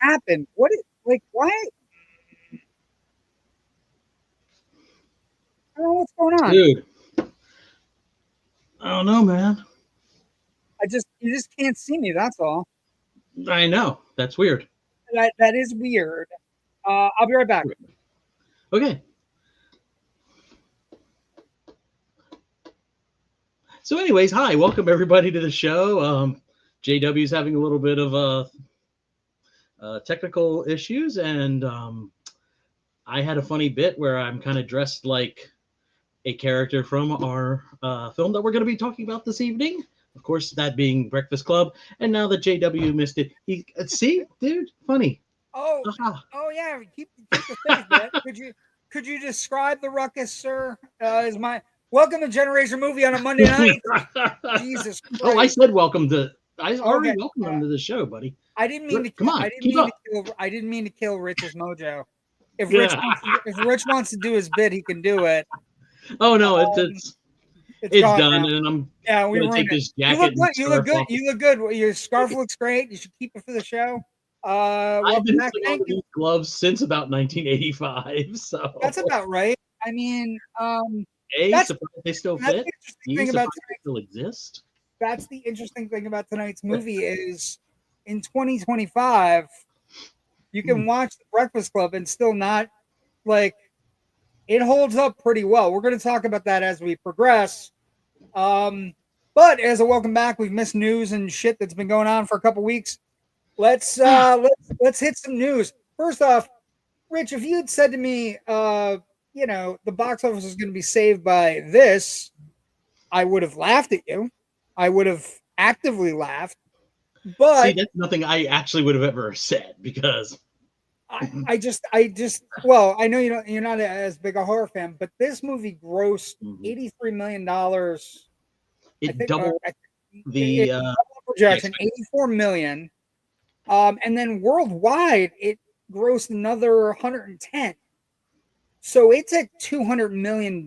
happened? Why? I don't know what's going on. Dude, I don't know, man. You just can't see me. That's all. I know. That's weird. That is weird. I'll be right back. Okay. So, anyways, hi, welcome everybody to the show. JW's having a little bit of technical issues, and I had a funny bit where I'm kind of dressed like a character from our film that we're going to be talking about this evening. Of course, that being Breakfast Club. And now that JW missed it, see, dude, funny. Oh, yeah. Keep the faith, man. Could you describe the ruckus, sir? Welcome to Generation Movie on a Monday night. Jesus Christ. Oh, I said welcome to. I already welcomed him to the show, buddy. I didn't mean to. Come on, I didn't mean to kill Rich's mojo. If Rich wants to do his bit, he can do it. Oh no, it's done, and I'm gonna take this jacket. You look good. You look good. Your scarf looks great. You should keep it for the show. I've been putting on these gloves since about 1985, so that's about right. I mean, surprised they still fit. Thing about they still exist. That's the interesting thing about tonight's movie is in 2025, you can watch The Breakfast Club and still not it holds up pretty well. We're going to talk about that as we progress. But as a welcome back, we've missed news and shit that's been going on for a couple weeks. Let's hit some news. First off, Rich, if you had said to me, the box office is going to be saved by this, I would have laughed at you. I would have actively laughed. But see, that's nothing I actually would have ever said because I know you're not as big a horror fan, but this movie grossed $83 million. It doubled the projection, $84 million. And then worldwide, it grossed another 110. So it's at $200 million.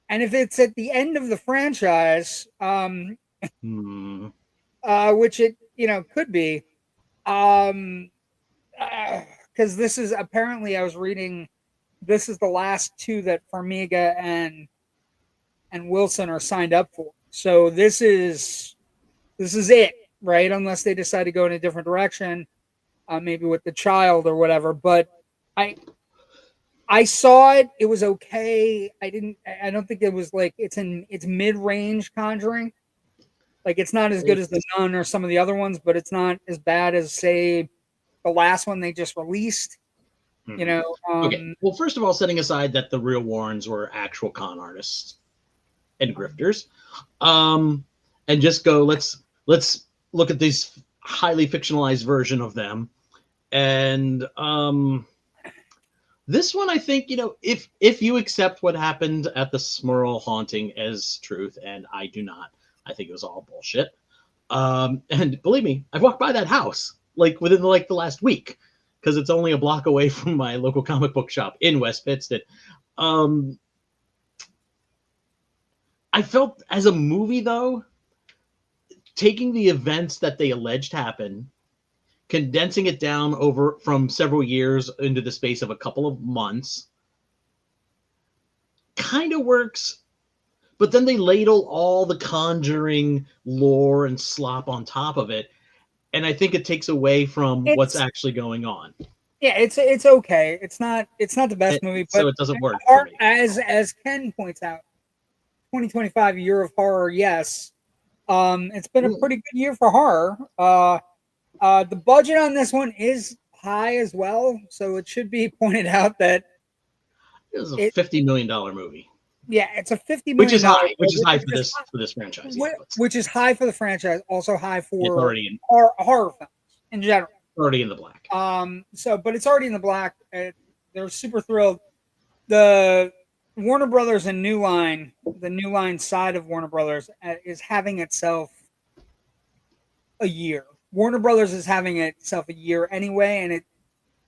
And if it's at the end of the franchise, which it could be, because this is apparently, I was reading, this is the last two that Farmiga and Wilson are signed up for. So this is it, right? Unless they decide to go in a different direction, maybe with the child or whatever. But I saw it. It was okay. I don't think it was it's mid-range Conjuring. It's not as good as The Nun or some of the other ones, but it's not as bad as, say, the last one they just released. Okay. Well, first of all, setting aside that the real Warrens were actual con artists and grifters, and just go, let's look at this highly fictionalized version of them. And this one, I think, if you accept what happened at the Smurl haunting as truth, and I do not, I think it was all bullshit. And believe me, I've walked by that house within the last week because it's only a block away from my local comic book shop in West Pittston. I felt as a movie, though, taking the events that they alleged happened, condensing it down from several years into the space of a couple of months, kind of works. But then they ladle all the Conjuring lore and slop on top of it, and I think it takes away from what's actually going on. Yeah, it's okay. It's not the best movie, but so it doesn't work for me. As Ken points out, 2025 year of horror. Yes, it's been a pretty good year for horror. The budget on this one is high as well, so it should be pointed out that it was a $50 million movie. Yeah, it's a $50 million, which is high for this franchise. Which is high for the franchise, also high for horror films in general. Already in the black. But it's already in the black. They're super thrilled. The Warner Brothers and New Line, the New Line side of Warner Brothers, is having itself a year. Warner Brothers is having itself a year anyway, and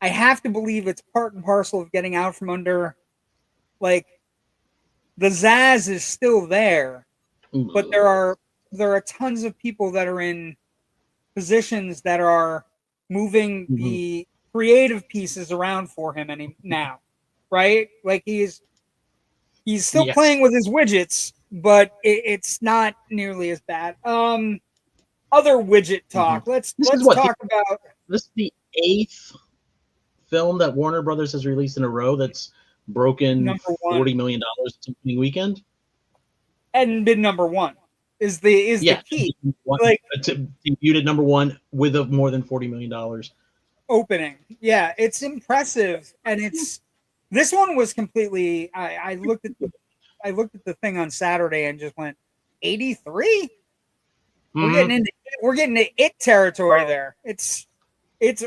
I have to believe it's part and parcel of getting out from under, the Zaz is still there, but there are tons of people that are in positions that are moving Mhm. the creative pieces around for him now, right? Like he's still Yes. playing with his widgets, but it's not nearly as bad. Other widget talk. Let's This is what talk about this is the 8th film that Warner Brothers has released in a row that's broken number one $40 million opening weekend. and been number one is the key. Like Debuted at number one with a more than $40 million. opening. Yeah, it's impressive, and this one was completely. I looked at the thing on Saturday and just went 83. Mhm. We're getting into it territory there.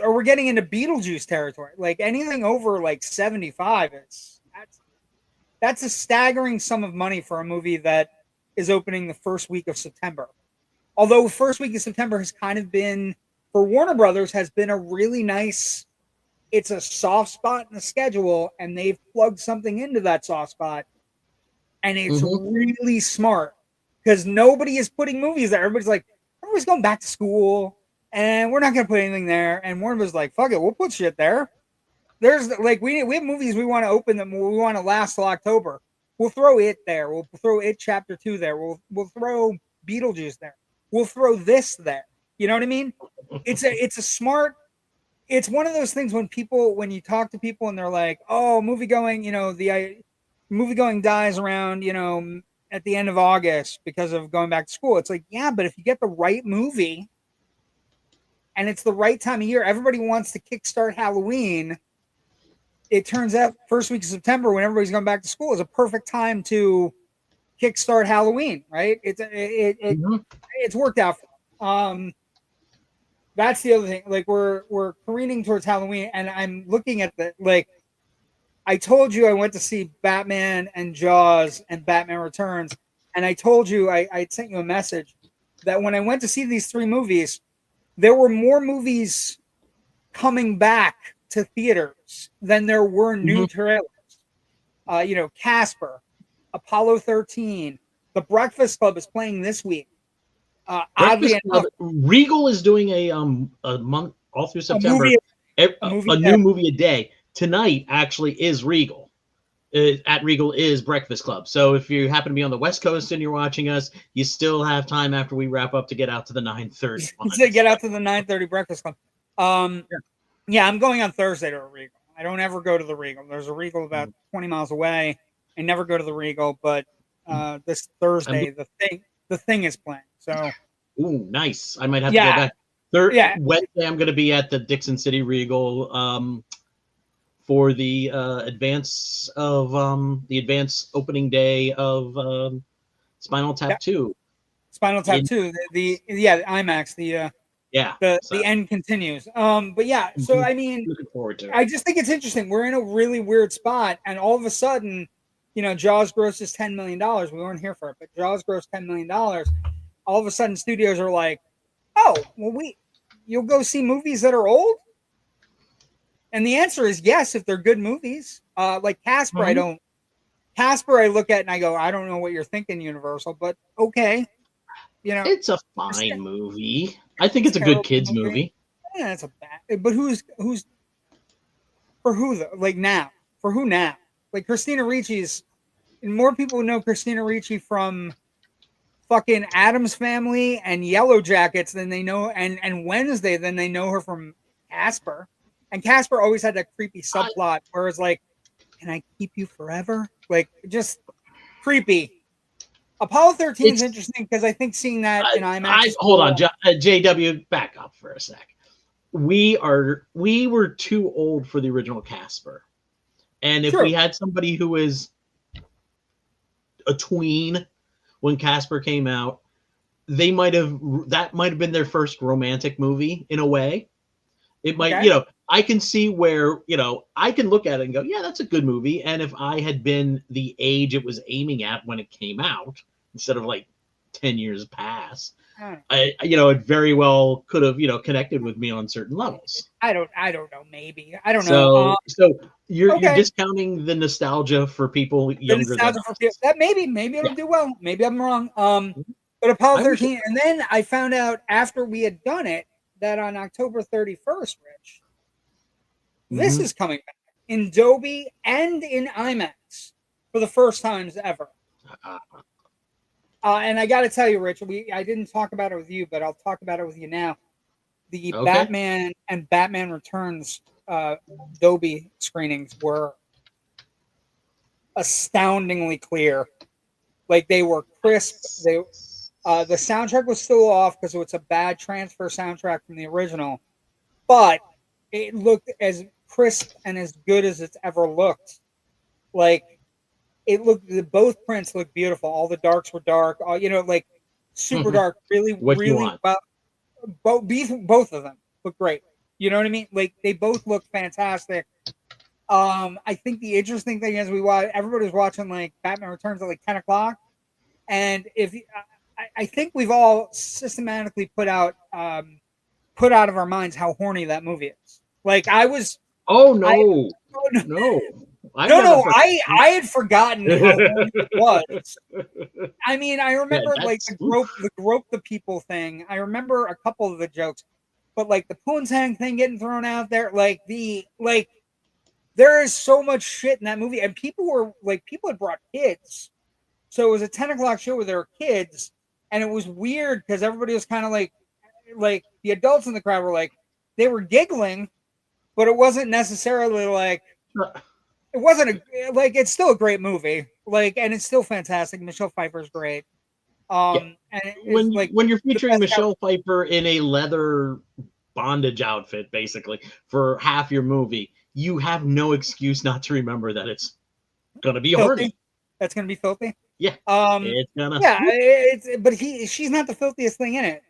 Or we're getting into Beetlejuice territory. Like anything over like 75 that's a staggering sum of money for a movie that is opening the first week of September. Although first week of September has kind of been for Warner Brothers has been a really nice. It's a soft spot in the schedule, and they've plugged something into that soft spot, and it's really smart because nobody is putting movies there. Everybody's going back to school, and we're not going to put anything there. And Warner was like, "Fuck it, we'll put shit there." There's like we have movies we want to open them. We want to last till October. We'll throw it there. We'll throw it Chapter 2 there. We'll throw Beetlejuice there. We'll throw this there. You know what I mean? It's a smart. It's one of those things when you talk to people and they're like, "Oh, movie going, the movie going dies around, at the end of August because of going back to school." It's like, yeah, but if you get the right movie and it's the right time of year, everybody wants to kickstart Halloween. It turns out first week of September when everybody's going back to school is a perfect time to kickstart Halloween, right? It's worked out for them. That's the other thing. Like we're careening towards Halloween, and I'm looking at I told you I went to see Batman and Jaws and Batman Returns, and I told you I sent you a message that when I went to see these three movies, there were more movies coming back to theaters than there were new trailers. Casper, Apollo 13, The Breakfast Club is playing this week. Oddly enough, Regal is doing a month all through September, a new movie a day. Tonight actually is Regal. At Regal is Breakfast Club. So if you happen to be on the West Coast and you're watching us, you still have time after we wrap up to get out to the 9:30. To get out to the 9:30 Breakfast Club. Yeah, I'm going on Thursday to a Regal. I don't ever go to the Regal. There's a Regal about 20 miles away. I never go to the Regal, but this Thursday the thing is playing. So, ooh, nice. I might have to go back. Wednesday, I'm going to be at the Dixon City Regal for the advance opening day of Spinal Tap 2. Spinal Tap 2. The IMAX. The end continues. But yeah. So I mean, looking forward to it. I just think it's interesting. We're in a really weird spot, and all of a sudden, Jaws grosses $10 million. We weren't here for it, but Jaws grossed $10 million. All of a sudden, studios are like, "Oh, well, you'll go see movies that are old?" And the answer is yes, if they're good movies. Like Casper, Casper, I look at and I go, "I don't know what you're thinking, Universal, but okay." It's a fine movie. I think it's a good kids movie. Yeah, it's a bad. But who's for who though? Like now, for who now? Like Christina Ricci's. More people know Christina Ricci from fucking Addams Family and Yellow Jackets than they know, and Wednesday than they know her from Casper. And Casper always had that creepy subplot where it's like, "Can I keep you forever?" Like just creepy. Apollo 13 is interesting because I think seeing that in IMAX. Hold on, JW, back up for a sec. We were too old for the original Casper, and if we had somebody who is a tween when Casper came out, that might have been their first romantic movie in a way. It might, I can see where, I can look at it and go, yeah, that's a good movie. And if I had been the age it was aiming at when it came out, instead of like 10 years past, it very well could have, connected with me on certain levels. I don't know. Maybe. I don't know. So you're discounting the nostalgia for people younger than us. That maybe it'll do well. Maybe I'm wrong. But Apollo 13, and then I found out after we had done it, that on October 31st, Rich, this is coming back in Dolby and in IMAX for the first times ever. And I got to tell you, Rich, I didn't talk about it with you, but I'll talk about it with you now. The Batman and Batman Returns Dolby screenings were astoundingly clear. Like, they were crisp. The soundtrack was still off because it's a bad transfer soundtrack from the original, but it looked as crisp and as good as it's ever looked. Like, both prints looked beautiful. All the darks were dark. All, like super dark. Really, really well. Both of them look great. You know what I mean? Like, they both look fantastic. I think the interesting thing is everybody's watching like Batman Returns at like 10 o'clock, and I think we've all systematically put out of our minds how horny that movie is. Like, I was. Oh no! No. I had forgotten how horny it was. I mean, I remember like the grope the people thing. I remember a couple of the jokes, but like the Poontang thing getting thrown out there, there is so much shit in that movie, and people had brought kids, so it was a 10 o'clock show where there were kids, and it was weird because everybody was kind of like the adults in the crowd were like, they were giggling, but it wasn't necessarily like. It wasn't it's still a great movie, and it's still fantastic. Michelle Pfeiffer's great. And when you're featuring Michelle Pfeiffer in a leather bondage outfit, basically for half your movie, you have no excuse not to remember that it's gonna be horny. That's gonna be filthy. Yeah. It's gonna. Yeah. But she's not the filthiest thing in it.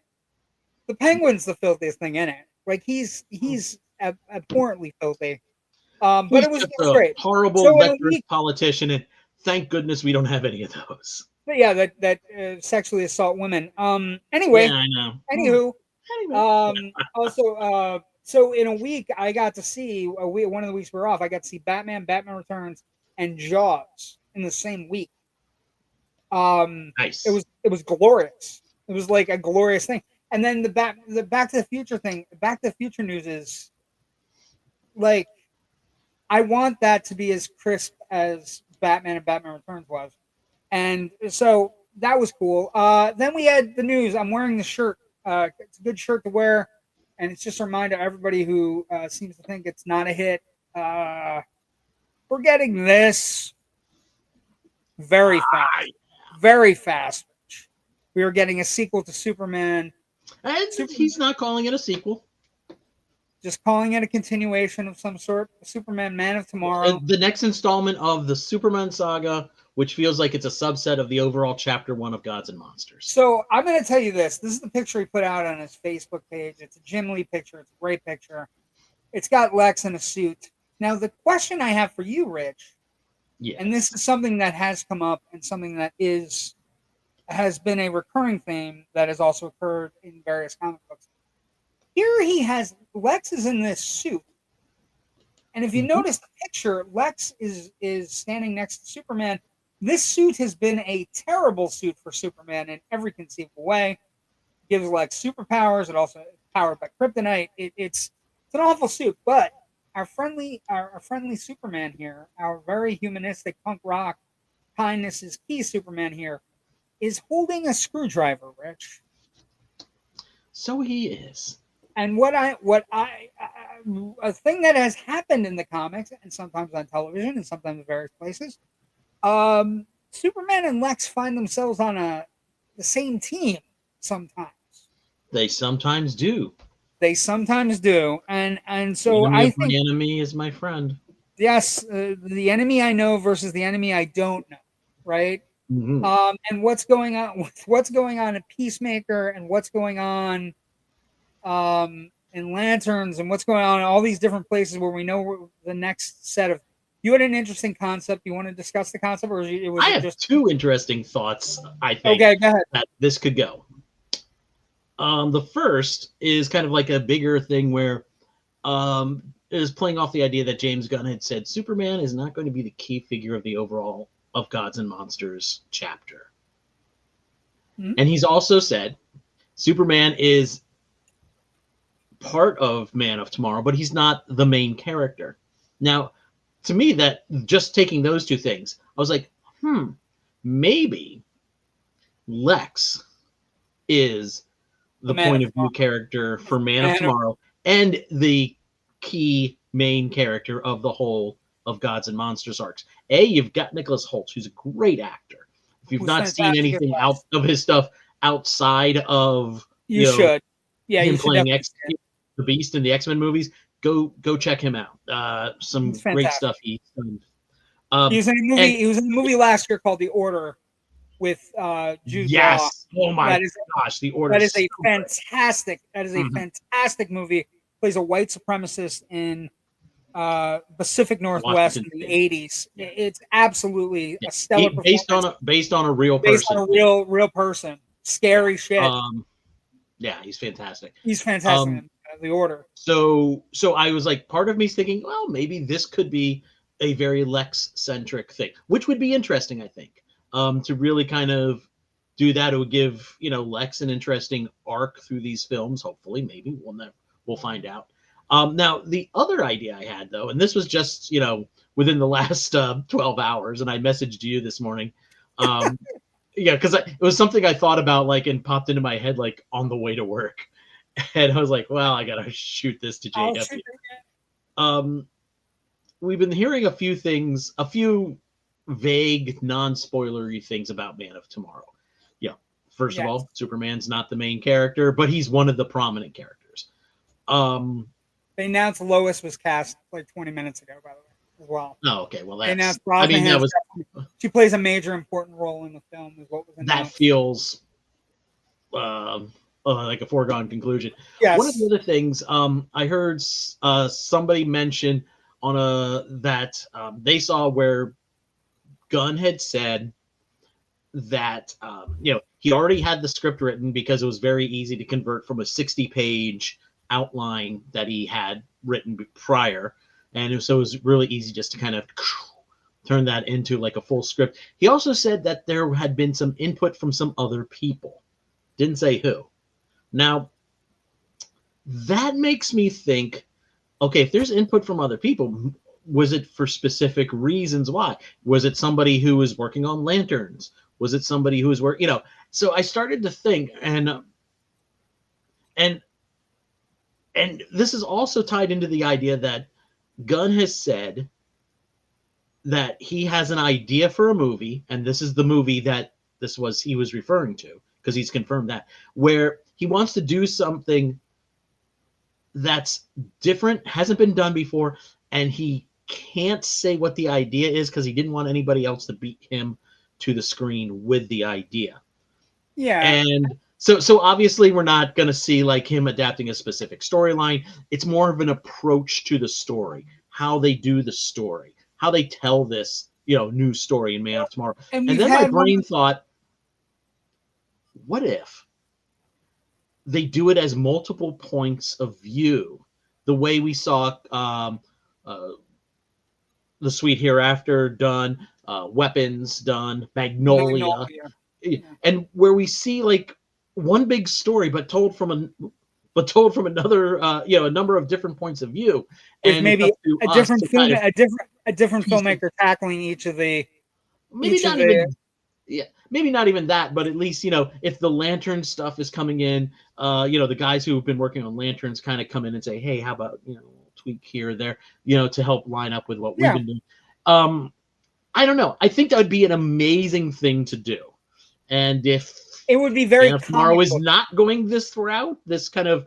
The Penguin's the filthiest thing in it. Like, he's abhorrently filthy. But it was great. Horrible lecherous politician, and thank goodness we don't have any of those. But yeah, that sexually assault women. Anyway, yeah, I know. Anywho, also, so in a week I got to see one of the weeks we're off. I got to see Batman Returns, and Jaws in the same week. Nice. It was glorious. It was like a glorious thing. And then the Back to the Future thing. Back to the Future news is like, I want that to be as crisp as Batman and Batman Returns was. And so that was cool. Then we had the news. I'm wearing the shirt. It's a good shirt to wear. And it's just a reminder to everybody who seems to think it's not a hit. We're getting this very fast. Very fast. We are getting a sequel to Superman. And he's not calling it a sequel. Just calling it a continuation of some sort. Superman Man of Tomorrow. The next installment of the Superman saga, which feels like it's a subset of the overall Chapter 1 of Gods and Monsters. So I'm going to tell you this. This is the picture he put out on his Facebook page. It's a Jim Lee picture. It's a great picture. It's got Lex in a suit. Now, the question I have for you, Rich, and this is something that has come up and something that has been a recurring theme that has also occurred in various comic books. Here Lex is in this suit. And if you notice the picture, Lex is standing next to Superman. This suit has been a terrible suit for Superman in every conceivable way. It gives Lex superpowers. It also is powered by kryptonite. It's an awful suit. But our friendly Superman here, our very humanistic punk rock, kindness is key Superman here, is holding a screwdriver, Rich. So he is. And a thing that has happened in the comics and sometimes on television and sometimes in various places, Superman and Lex find themselves on the same team sometimes. They sometimes do. And so I think my enemy is my friend. Yes, the enemy I know versus the enemy I don't know, right? Mm-hmm. And what's going on in Peacemaker, and what's going on in Lanterns, and what's going on in all these different places where we know the next set of. You had an interesting concept. You want to discuss the concept, or I have two interesting thoughts. I think. Okay, go ahead. That this could go. The first is kind of like a bigger thing where it is playing off the idea that James Gunn had said Superman is not going to be the key figure of the overall of Gods and Monsters chapter. Mm-hmm. And he's also said Superman is part of Man of Tomorrow, but he's not the main character. Now, to me, that just taking those two things, I was like, maybe Lex is the point of view character for Man of Tomorrow and the key main character of the whole of Gods and Monsters arcs. You've got Nicholas Hoult, who's a great actor. If you've not seen anything out of his stuff outside of you should, him playing the Beast in the X-Men movies, go check him out. Some great stuff he's done. He was in a movie. He was in a movie last year called The Order with Jude Law. Oh my gosh, The Order. That is a fantastic. That is a fantastic movie. Plays a white supremacist in Pacific Northwest in the '80s. It's absolutely a stellar performance. Based on a real person. Based on a real person. Scary shit. Yeah, he's fantastic. He's fantastic in The Order. So I was like, part of me's thinking, well, maybe this could be a very Lex-centric thing, which would be interesting, I think. To really kind of do that, it would give Lex an interesting arc through these films. Hopefully, maybe we'll find out. Now, the other idea I had, though, and this was just within the last 12 hours, and I messaged you this morning. Because it was something I thought about, and popped into my head, on the way to work. And I was like, well, I got to shoot this to JW. We've been hearing a few vague, non-spoilery things about Man of Tomorrow. First of all, Superman's not the main character, but he's one of the prominent characters. They announced Lois was cast 20 minutes ago, by the way, as well. Oh, okay. Well, she plays a major important role in the film. Is what was announced. That feels like a foregone conclusion. Yes. One of the other things I heard somebody mention that they saw where Gunn had said that he already had the script written because it was very easy to convert from a 60-page outline that he had written prior, and so it was really easy just to kind of turn that into a full script. He also said that there had been some input from some other people. Didn't say who. Now, that makes me think, okay, if there's input from other people, was it for specific reasons? Why? Was it somebody who was working on Lanterns? Was it somebody who was working, So I started to think, and this is also tied into the idea that Gunn has said that he has an idea for a movie, and this is the movie that he was referring to, because he's confirmed that, where he wants to do something that's different, hasn't been done before, and he can't say what the idea is because he didn't want anybody else to beat him to the screen with the idea. Yeah. And so obviously we're not going to see him adapting a specific storyline. It's more of an approach to the story, how they do the story, how they tell this, new story in Man of Tomorrow. And then my brain thought, what if they do it as multiple points of view, the way we saw The Sweet Hereafter done, Weapons done, Magnolia. Yeah. And where we see one big story, but told from another, a number of different points of view, and maybe a different filmmaker tackling each of the. Maybe not even that, but at least if the Lantern stuff is coming in, the guys who have been working on Lanterns kind of come in and say, hey, how about tweak here or there, to help line up with what we've been doing. I don't know. I think that would be an amazing thing to do. And if it would be very Tomorrow is not going this route, this kind of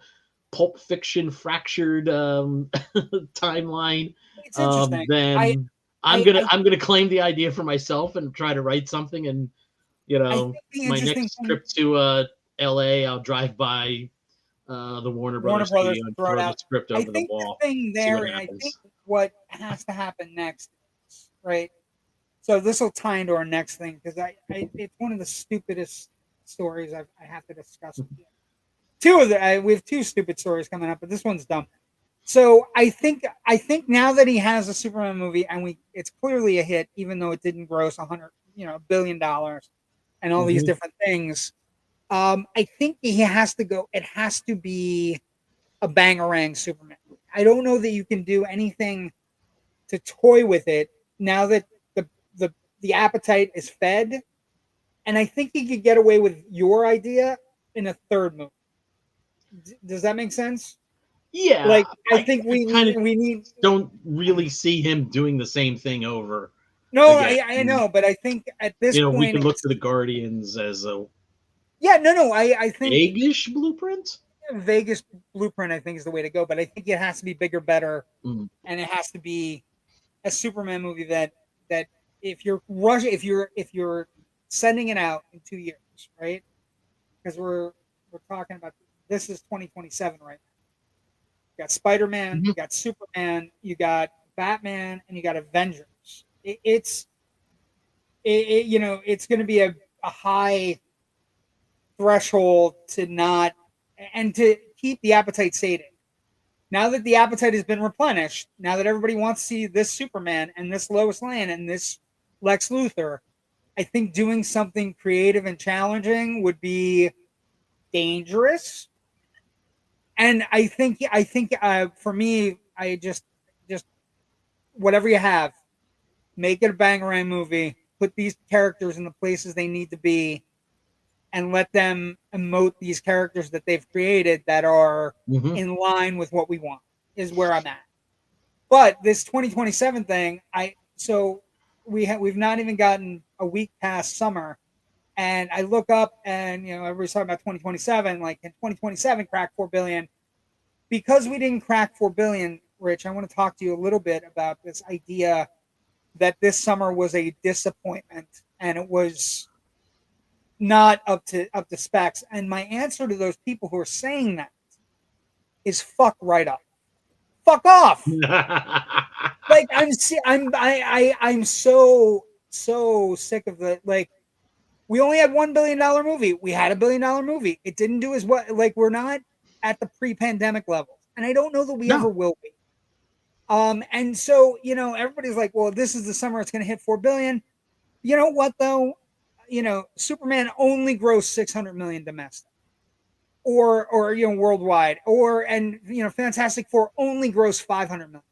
Pulp Fiction fractured timeline, then I'm gonna claim the idea for myself and try to write something. And my next trip to LA, I'll drive by the Warner Brothers studio and throw the script over the wall. The thing there, and I think what has to happen next, right? So this will tie into our next thing, because it's one of the stupidest stories I have to discuss with you. We have two stupid stories coming up, but this one's dumb. So I think now that he has a Superman movie, and it's clearly a hit, even though it didn't gross $100 billion and all these different things. I think he has to go. It has to be a bangarang Superman. I don't know that you can do anything to toy with it now that the the appetite is fed. And I think you could get away with your idea in a third movie. Does that make sense? Yeah, Like I think I kind of we need don't really see him doing the same thing over no, again. I know, but I think at this We point can look it's to the Guardians as a yeah, no, I think vague-ish blueprint. Vegas blueprint I think is the way to go, but I think it has to be bigger, better, Mm. and it has to be a Superman movie that if you're rushing if you're sending it out in 2 years, right? Because we're talking about this is 2027 right now. You got Spider-Man, Mhm. you got Superman, you got Batman, and you got Avengers. It's going to be a high threshold to not and to keep the appetite sated. Now that the appetite has been replenished, now that everybody wants to see this Superman and this Lois Lane and this Lex Luthor, I think doing something creative and challenging would be dangerous. And I think for me, I just whatever you have, make it a bangarang movie. Put these characters in the places they need to be, and let them emote these characters that they've created that are Mhm. in line with what we want. Is where I'm at. But this 2027 thing, we've not even gotten a week past summer, and I look up and everybody's talking about 2027. Like, in 2027 crack 4 billion? Because we didn't crack 4 billion, Rich. I want to talk to you a little bit about this idea that this summer was a disappointment and it was not up to specs. And my answer to those people who are saying that is fuck right up, fuck off. Like I'm so sick of the like. We only had $1 billion movie. We had $1 billion movie. It didn't do as well. Like, we're not at the pre-pandemic levels, and I don't know that we ever No. will be. And so everybody's like, well, this is the summer it's going to hit 4 billion. You know what though? Superman only grossed 600 million domestic, or worldwide, and Fantastic Four only grossed 500 million.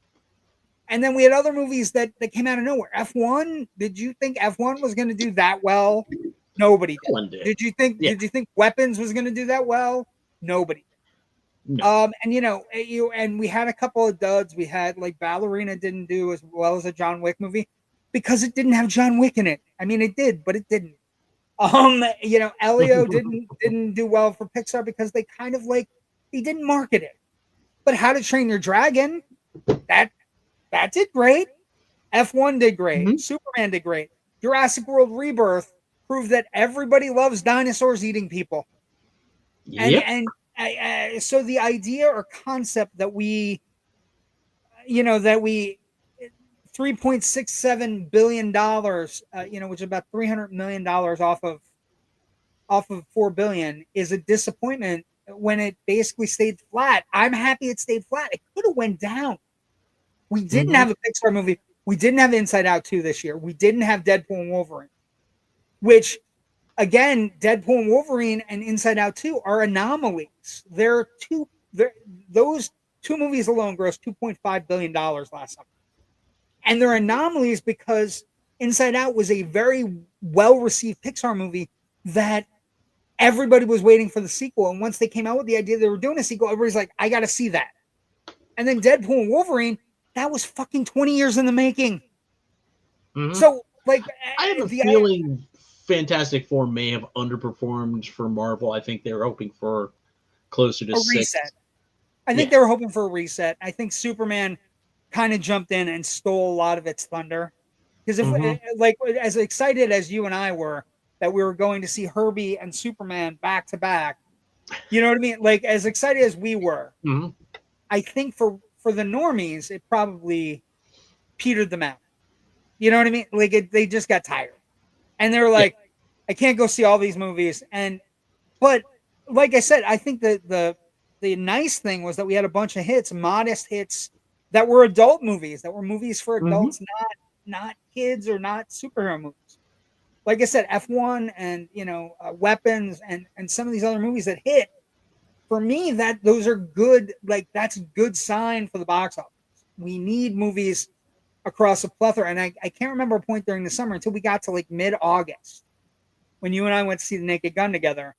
And then we had other movies that came out of nowhere. F1, did you think F1 was going to do that well? Nobody did. One did. Did you think Yeah. Weapons was going to do that well? Nobody did. No. And we had a couple of duds. We had like Ballerina didn't do as well as a John Wick movie because it didn't have John Wick in it. I mean, it did, but it didn't. Elio didn't do well for Pixar because they kind of like he didn't market it. But How to Train Your Dragon, that did great. F1 did great. Mhm. Superman did great. Jurassic World Rebirth proved that everybody loves dinosaurs eating people. Yep. So the idea or concept that we $3.67 billion, which is about $300 million off of 4 billion, is a disappointment when it basically stayed flat. I'm happy it stayed flat. It could have went down. We didn't Mhm. have a Pixar movie. We didn't have Inside Out 2 this year. We didn't have Deadpool and Wolverine, which, again, Deadpool and Wolverine and Inside Out 2 are anomalies. Those two movies alone grossed $2.5 billion last summer. And they're anomalies because Inside Out was a very well-received Pixar movie that everybody was waiting for the sequel. And once they came out with the idea they were doing a sequel, everybody's like, I got to see that. And then Deadpool and Wolverine, that was fucking 20 years in the making. Mhm. So, like, I have a feeling Fantastic Four may have underperformed for Marvel. I think they were hoping for closer to a 6. reset. I think Yeah. they were hoping for a reset. I think Superman kind of jumped in and stole a lot of its thunder. Because Mhm. like, as excited as you and I were that we were going to see Herbie and Superman back to back, you know what I mean? Like, as excited as we were, Mhm. I think for the normies, it probably petered them out. You know what I mean? Like, they just got tired, and they were Yeah. like, I can't go see all these movies. But like I said, I think that the nice thing was that we had a bunch of hits, modest hits that were adult movies, that were movies for Mhm. adults, not kids or not superhero movies. Like I said, F1 and Weapons and some of these other movies that hit. for me, those are good. Like, that's a good sign for the box office. We need movies across a plethora, and I can't remember a point during the summer until we got to like mid-August when you and I went to see The Naked Gun together.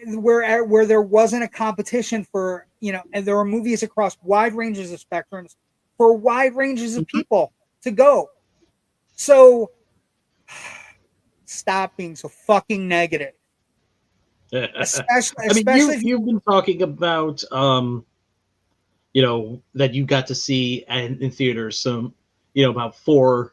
Where there wasn't a competition for, and there were movies across wide ranges of spectrums for wide ranges of people to go. So stop being so fucking negative. Especially, I mean, especially you've been talking about that you got to see in theaters some, about 4,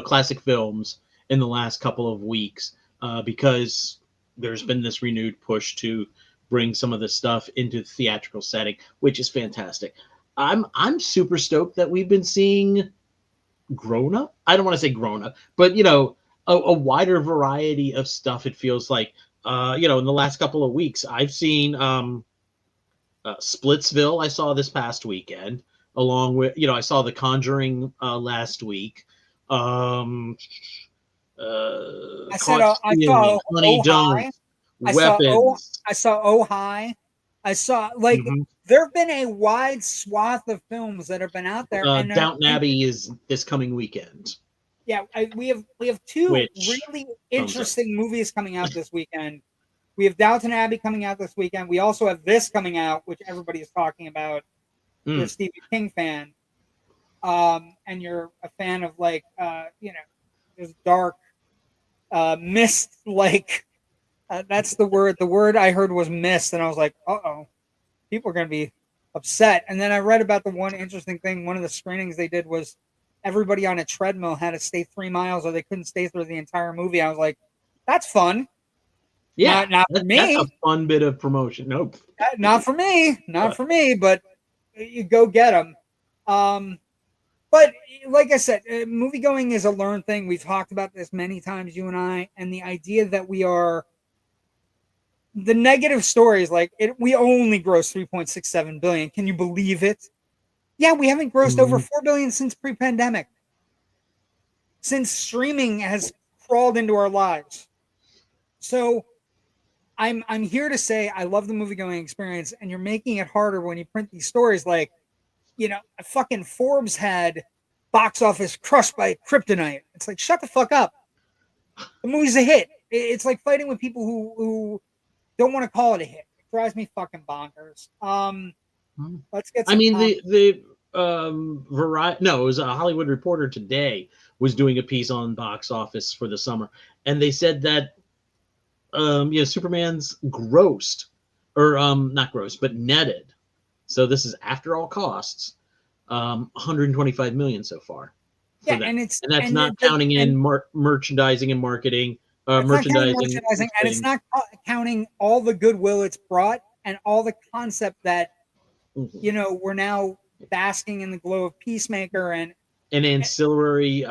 classic films in the last couple of weeks, because there's been this renewed push to bring some of this stuff into the theatrical setting, which is fantastic. I'm super stoked that we've been seeing grown up. I don't want to say grown up, but a wider variety of stuff. It feels like, in the last couple of weeks, I've seen Splitsville. I saw this past weekend, along with I saw The Conjuring last week. I saw Honey High. Weapons. I saw Oh High. I saw like there have been a wide swath of films that have been out there. And Downton Abbey is this coming weekend. Yeah, we have 2 really interesting movies coming out this weekend. We have Downton Abbey coming out this weekend. We also have this coming out, which everybody is talking about. You're a Stephen King fan, and you're a fan of like this dark mist. Like that's the word. The word I heard was mist, and I was like, people are going to be upset. And then I read about the one interesting thing. One of the screenings they did was everybody on a treadmill had to stay 3 miles, or they couldn't stay through the entire movie. I was like, that's fun. Yeah, not for me. That's a fun bit of promotion. Nope. Not for me. Not for me, but you go get them. But like I said, movie going is a learned thing. We've talked about this many times, you and I, and the idea that the negative stories, like we only grossed $3.67 billion. Can you believe it? Yeah, we haven't grossed over $4 billion since pre-pandemic. Since streaming has crawled into our lives. So I'm here to say I love the movie going experience, and you're making it harder when you print these stories like, fucking Forbes had box office crushed by kryptonite. It's like, shut the fuck up. The movie's a hit. It's like fighting with people who don't want to call it a hit. It drives me fucking bonkers. Let's get some it was a Hollywood Reporter today was doing a piece on box office for the summer, and they said that Superman's grossed, or not grossed, but netted. So this is after all costs, 125 million so far. Yeah, and that's not counting in merchandising and marketing. Merchandising, and it's not counting all the goodwill it's brought and all the concept that we're now basking in the glow of Peacemaker and ancillary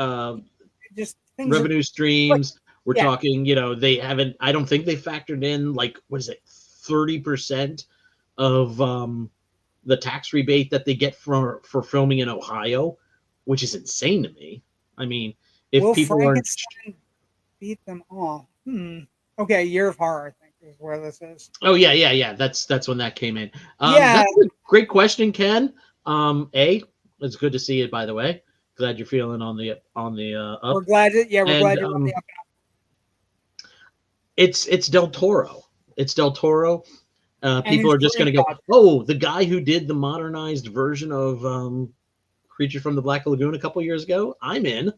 just revenue streams. We're talking, they haven't. I don't think they factored in like what is it, 30% of the tax rebate that they get for filming in Ohio, which is insane to me. I mean, if people are beat them all. Okay, Year of Horror, I think, is where this is. Oh yeah. That's when that came in. That's a great question, Ken. It's good to see it. By the way, glad you're feeling on the up. We're glad. We're glad you're on the up. It's Del Toro. It's Del Toro. People are just going to go, oh, the guy who did the modernized version of Creature from the Black Lagoon a couple years ago. I'm in.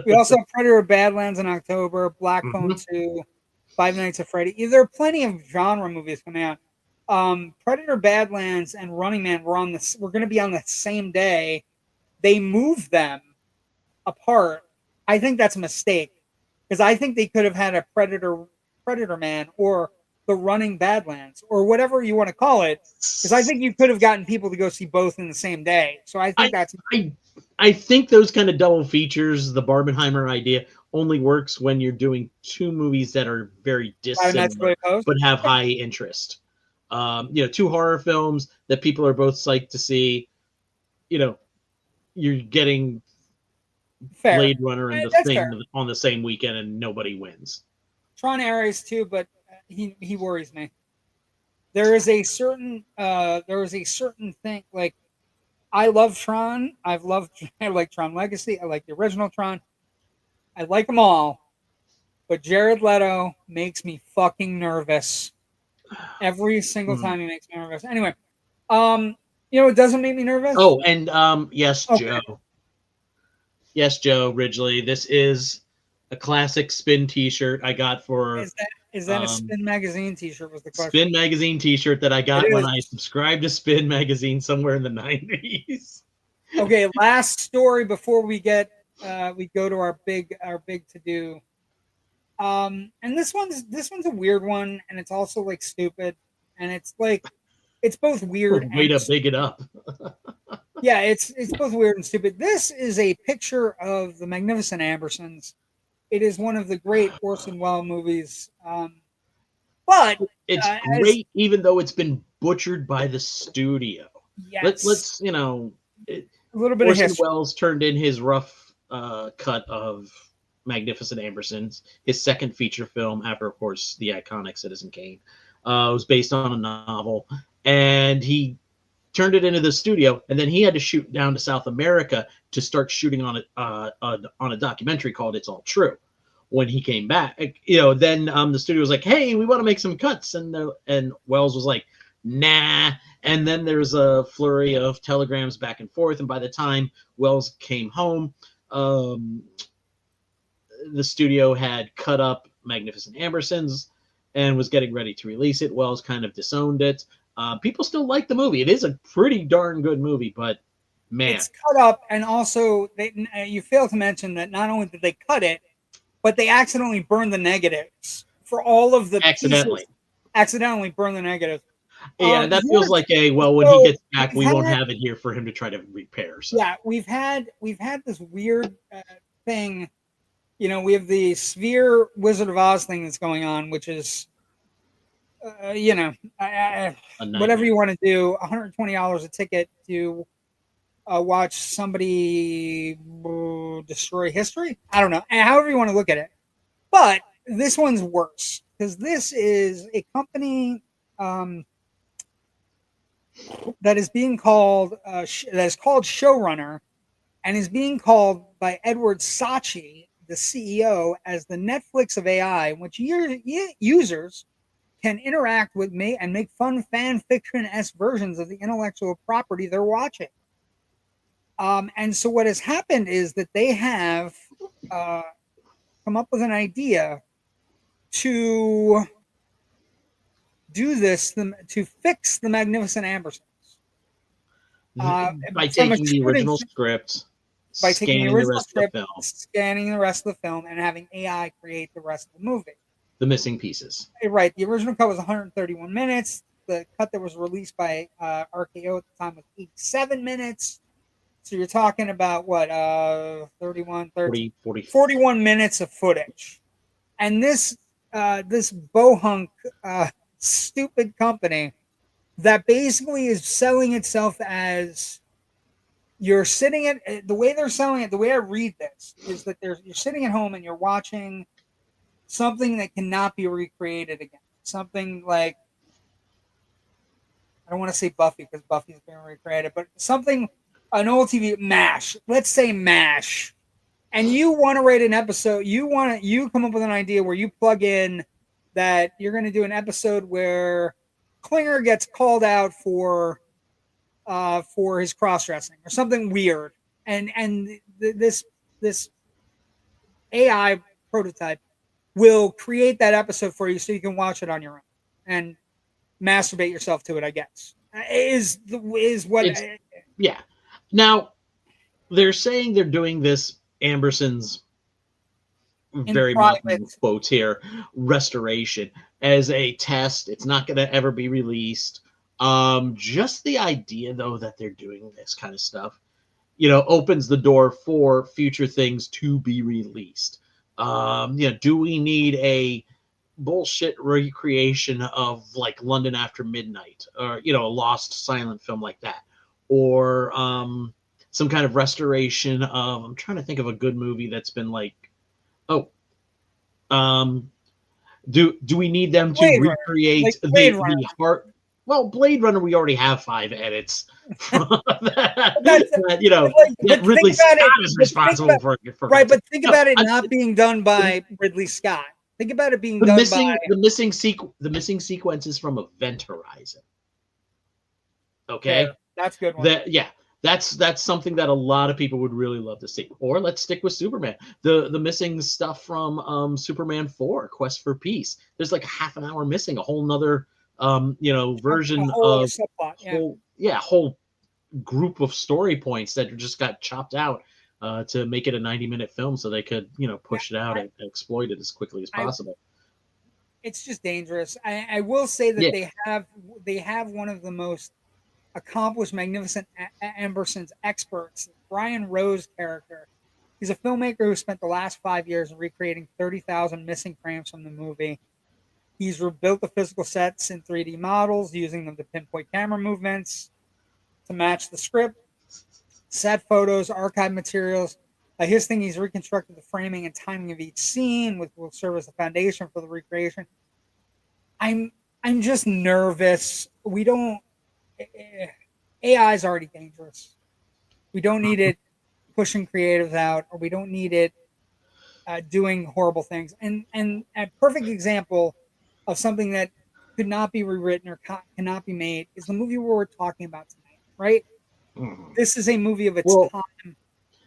We also have Predator Badlands in October, Black Phone 2, Five Nights at Freddy. There are plenty of genre movies coming out. Predator Badlands and Running Man were going to be on the same day. They moved them apart. I think that's a mistake, because I think they could have had a Predator Man or the Running Badlands or whatever you want to call it, because I think you could have gotten people to go see both in the same day. So I think I think those kind of double features, the Barbenheimer idea, only works when you're doing 2 movies that are very dissimilar but have high interest. 2 horror films that people are both psyched to see. You're getting Fair. Blade Runner and The Thing on the same weekend, and nobody wins. Tron Ares too, but he worries me. There is a certain thing like I love Tron. I like Tron Legacy. I like the original Tron. I like them all. But Jared Leto makes me fucking nervous. Every single time he makes me nervous. Anyway, it doesn't make me nervous. Oh, and yes, Okay. Joe. Yes, Joe Ridgely. This is a classic Spin T-shirt I got for Is that a Spin Magazine T-shirt? Was the question? Spin Magazine T-shirt that I got It when is. I subscribed to Spin Magazine somewhere in the 90s. Okay, last story before we go to our big to do. And this one's a weird one, and it's also like stupid, and it's both weird Way and to big it up. yeah, it's both weird and stupid. This is a picture of the Magnificent Ambersons. It is one of the great Orson Welles movies. But it's great, even though it's been butchered by the studio. Yes. Let's a little bit Orson of history. Welles turned in his rough cut of Magnificent Ambersons, his second feature film after, of course, the iconic Citizen Kane. It was based on a novel, and he turned it into the studio, and then he had to shoot down to South America to start shooting on a documentary called "It's All True." When he came back, then the studio was like, "Hey, we want to make some cuts," and Wells was like, "Nah." And then there's a flurry of telegrams back and forth, and by the time Wells came home, the studio had cut up Magnificent Ambersons and was getting ready to release it. Wells kind of disowned it. People still like the movie. It is a pretty darn good movie, but man, it's cut up, and also you fail to mention that not only did they cut it, but they accidentally burned the negatives for all of the accidentally. pieces. Accidentally burned the negatives. Yeah, that feels like when he gets back, we won't have it here for him to try to repair. So. Yeah, we've had this weird thing. We have the Sphere Wizard of Oz thing that's going on, which is, whatever you want to do, $120 a ticket to watch somebody destroy history. I don't know, however you want to look at it. But this one's worse because this is a company that is being called Showrunner, and is being called by Edward Sachi, the CEO, as the Netflix of AI, in which users can interact with and make fun fan fiction-esque versions of the intellectual property they're watching. And so what has happened is that they have come up with an idea to do this, to fix the Magnificent Ambersons. By taking the original script, scanning the rest of the film, and having AI create the rest of the movie. The missing pieces. Right. The original cut was 131 minutes. The cut that was released by RKO at the time was 87 minutes. So you're talking about what, 41 minutes of footage. And this bohunk, stupid company that basically is selling itself as you're sitting at, the way they're selling it, the way I read this is that you're sitting at home and you're watching something that cannot be recreated again. Something like, I don't want to say Buffy because Buffy's being recreated, but something, an old TV, MASH. Let's say MASH. And you want to write an episode, you come up with an idea where you plug in that you're going to do an episode where Klinger gets called out for his cross-dressing or something weird. And this AI prototype will create that episode for you so you can watch it on your own and masturbate yourself to it, I guess. Yeah. Now, they're saying they're doing this Ambersons, very much in quotes here, restoration as a test. It's not going to ever be released. Just the idea, though, that they're doing this kind of stuff, opens the door for future things to be released. Do we need a bullshit recreation of like London After Midnight, or a lost silent film like that, or some kind of restoration of, I'm trying to think of a good movie that's been like, Do we need them to Blade Runner, recreate like Blade the Runner. heart? Well, Blade Runner, we already have 5 edits from that, That's that but think Ridley about Scott it. is But think responsible about for right. correcting. But think No, about it not being done by Ridley Scott. Think about it being done by the missing sequences from Event Horizon. Okay, Fair. That's a good one. that's something that a lot of people would really love to see. Or let's stick with Superman. The missing stuff from Superman 4, Quest for Peace. There's like a half an hour missing, a whole nother version a whole of subplot. whole group of story points that just got chopped out to make it a 90-minute film so they could push it out and exploit it as quickly as possible. It's just dangerous. I will say that they have one of the most accomplished, magnificent Ambersons experts, Brian Rowe's character. He's a filmmaker who spent the last 5 years recreating 30,000 missing frames from the movie. He's rebuilt the physical sets in 3D models, using them to pinpoint camera movements to match the script, set photos, archive materials. His thing, he's reconstructed the framing and timing of each scene, which will serve as the foundation for the recreation. I'm just nervous. We don't. AI is already dangerous. We don't need it pushing creatives out, or we don't need it doing horrible things. And a perfect example of something that could not be rewritten or cannot be made is the movie we're talking about tonight, right? Mm-hmm. This is a movie of its time.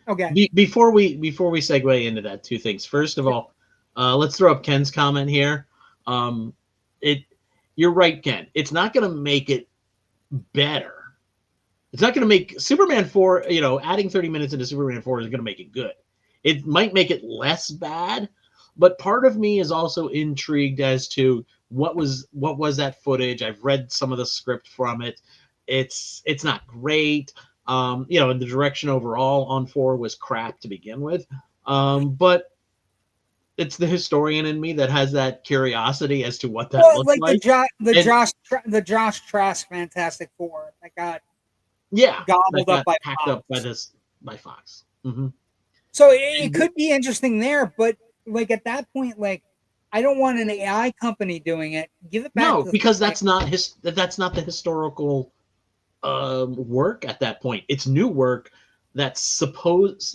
Okay. Before we segue into that, 2 things. First of all, let's throw up Ken's comment here. You're right, Ken. It's not going to make it better. It's not going to make Superman 4, adding 30 minutes into Superman 4 is going to make it good. It might make it less bad, but part of me is also intrigued as to what was that footage. I've read some of the script from it. It's not great. And the direction overall on 4 was crap to begin with. But it's the historian in me that has that curiosity as to what that looks like. The Josh Trask Fantastic Four that got gobbled up by Fox. Mm-hmm. So it could be interesting there, but like at that point, I don't want an AI company doing it. Give it back. No, because that's not the historical work at that point. It's new work that's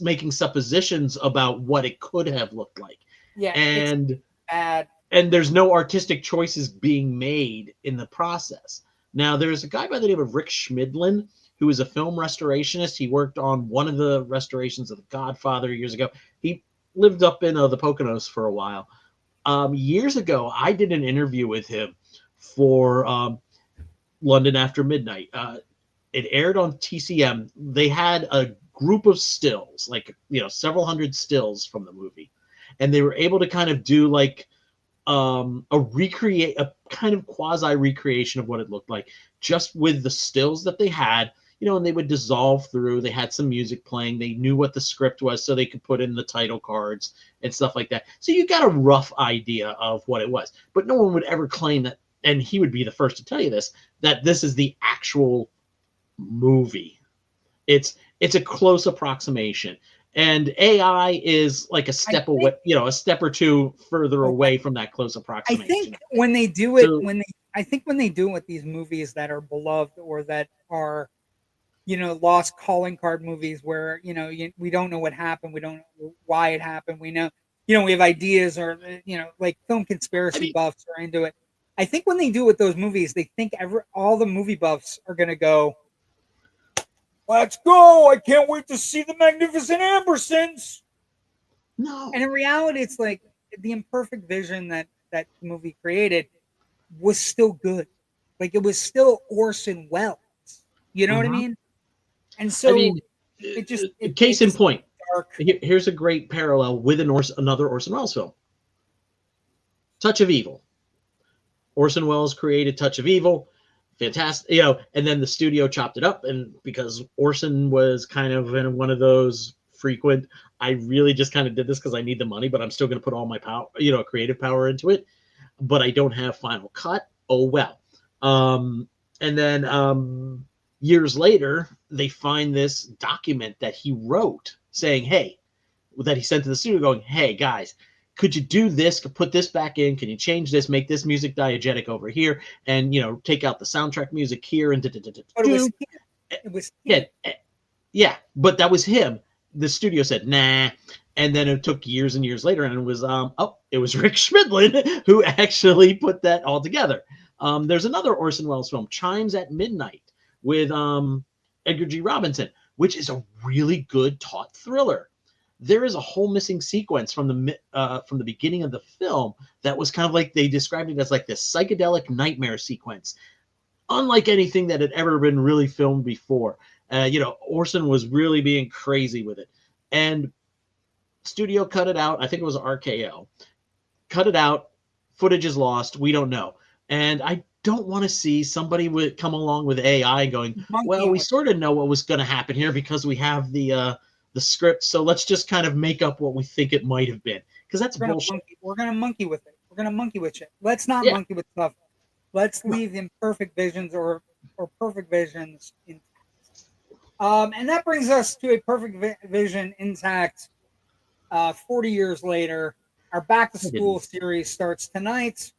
making suppositions about what it could have looked like. Yeah, and it's bad. And there's no artistic choices being made in the process. Now, there's a guy by the name of Rick Schmidlin who is a film restorationist. He worked on one of the restorations of The Godfather years ago. He lived up in the Poconos for a while. Years ago, I did an interview with him for London After Midnight. It aired on TCM. They had a group of stills, several hundred stills from the movie. And they were able to kind of do a kind of quasi recreation of what it looked like, just with the stills that they had, and they would dissolve through. They had some music playing. They knew what the script was, so they could put in the title cards and stuff like that. So you got a rough idea of what it was, but no one would ever claim that, and he would be the first to tell you this, that this is the actual movie. It's a close approximation. And AI is like a step away, a step or 2 further away from that close approximation. I think when they do it, when they do it with these movies that are beloved or that are, lost calling card movies where, we don't know what happened. We don't know why it happened. We know, we have ideas or, like film conspiracy buffs are into it. I think when they do it with those movies, they think all the movie buffs are going to go, let's go! I can't wait to see the magnificent Ambersons. No, and in reality, it's like the imperfect vision that movie created was still good. Like it was still Orson Welles. You know what I mean? And so case in point. Here's a great parallel with another Orson Welles film, Touch of Evil. Orson Welles created Touch of Evil. Fantastic, and then the studio chopped it up, and because Orson was kind of in one of those frequent, I really just kind of did this because I need the money, but I'm still going to put all my power, creative power into it, but I don't have final cut. Oh well. And then years later, they find this document that he wrote saying, hey, that he sent to the studio going, hey guys, could you do this? Put this back in? Can you change this? Make this music diegetic over here, and take out the soundtrack music here and But it was him. It was him. yeah. But that was him. The studio said nah, and then it took years and years later, and it was it was Rick Schmidlin who actually put that all together. There's another Orson Welles film, Chimes at Midnight, with Edgar G. Robinson, which is a really good taut thriller. There is a whole missing sequence from the beginning of the film that was kind of like, they described it as like this psychedelic nightmare sequence, unlike anything that had ever been really filmed before. Orson was really being crazy with it, and studio cut it out. I think it was RKO. Cut it out. Footage is lost. We don't know, and I don't want to see somebody would come along with AI going, well, we sort of know what was going to happen here because we have the script, so let's just kind of make up what we think it might have been, because that's bullshit. We're gonna monkey with it. We're gonna monkey with it. Let's not monkey with stuff. Let's leave imperfect visions or perfect visions intact. And that brings us to a perfect vision intact. 40 years later, our Back to School series starts tonight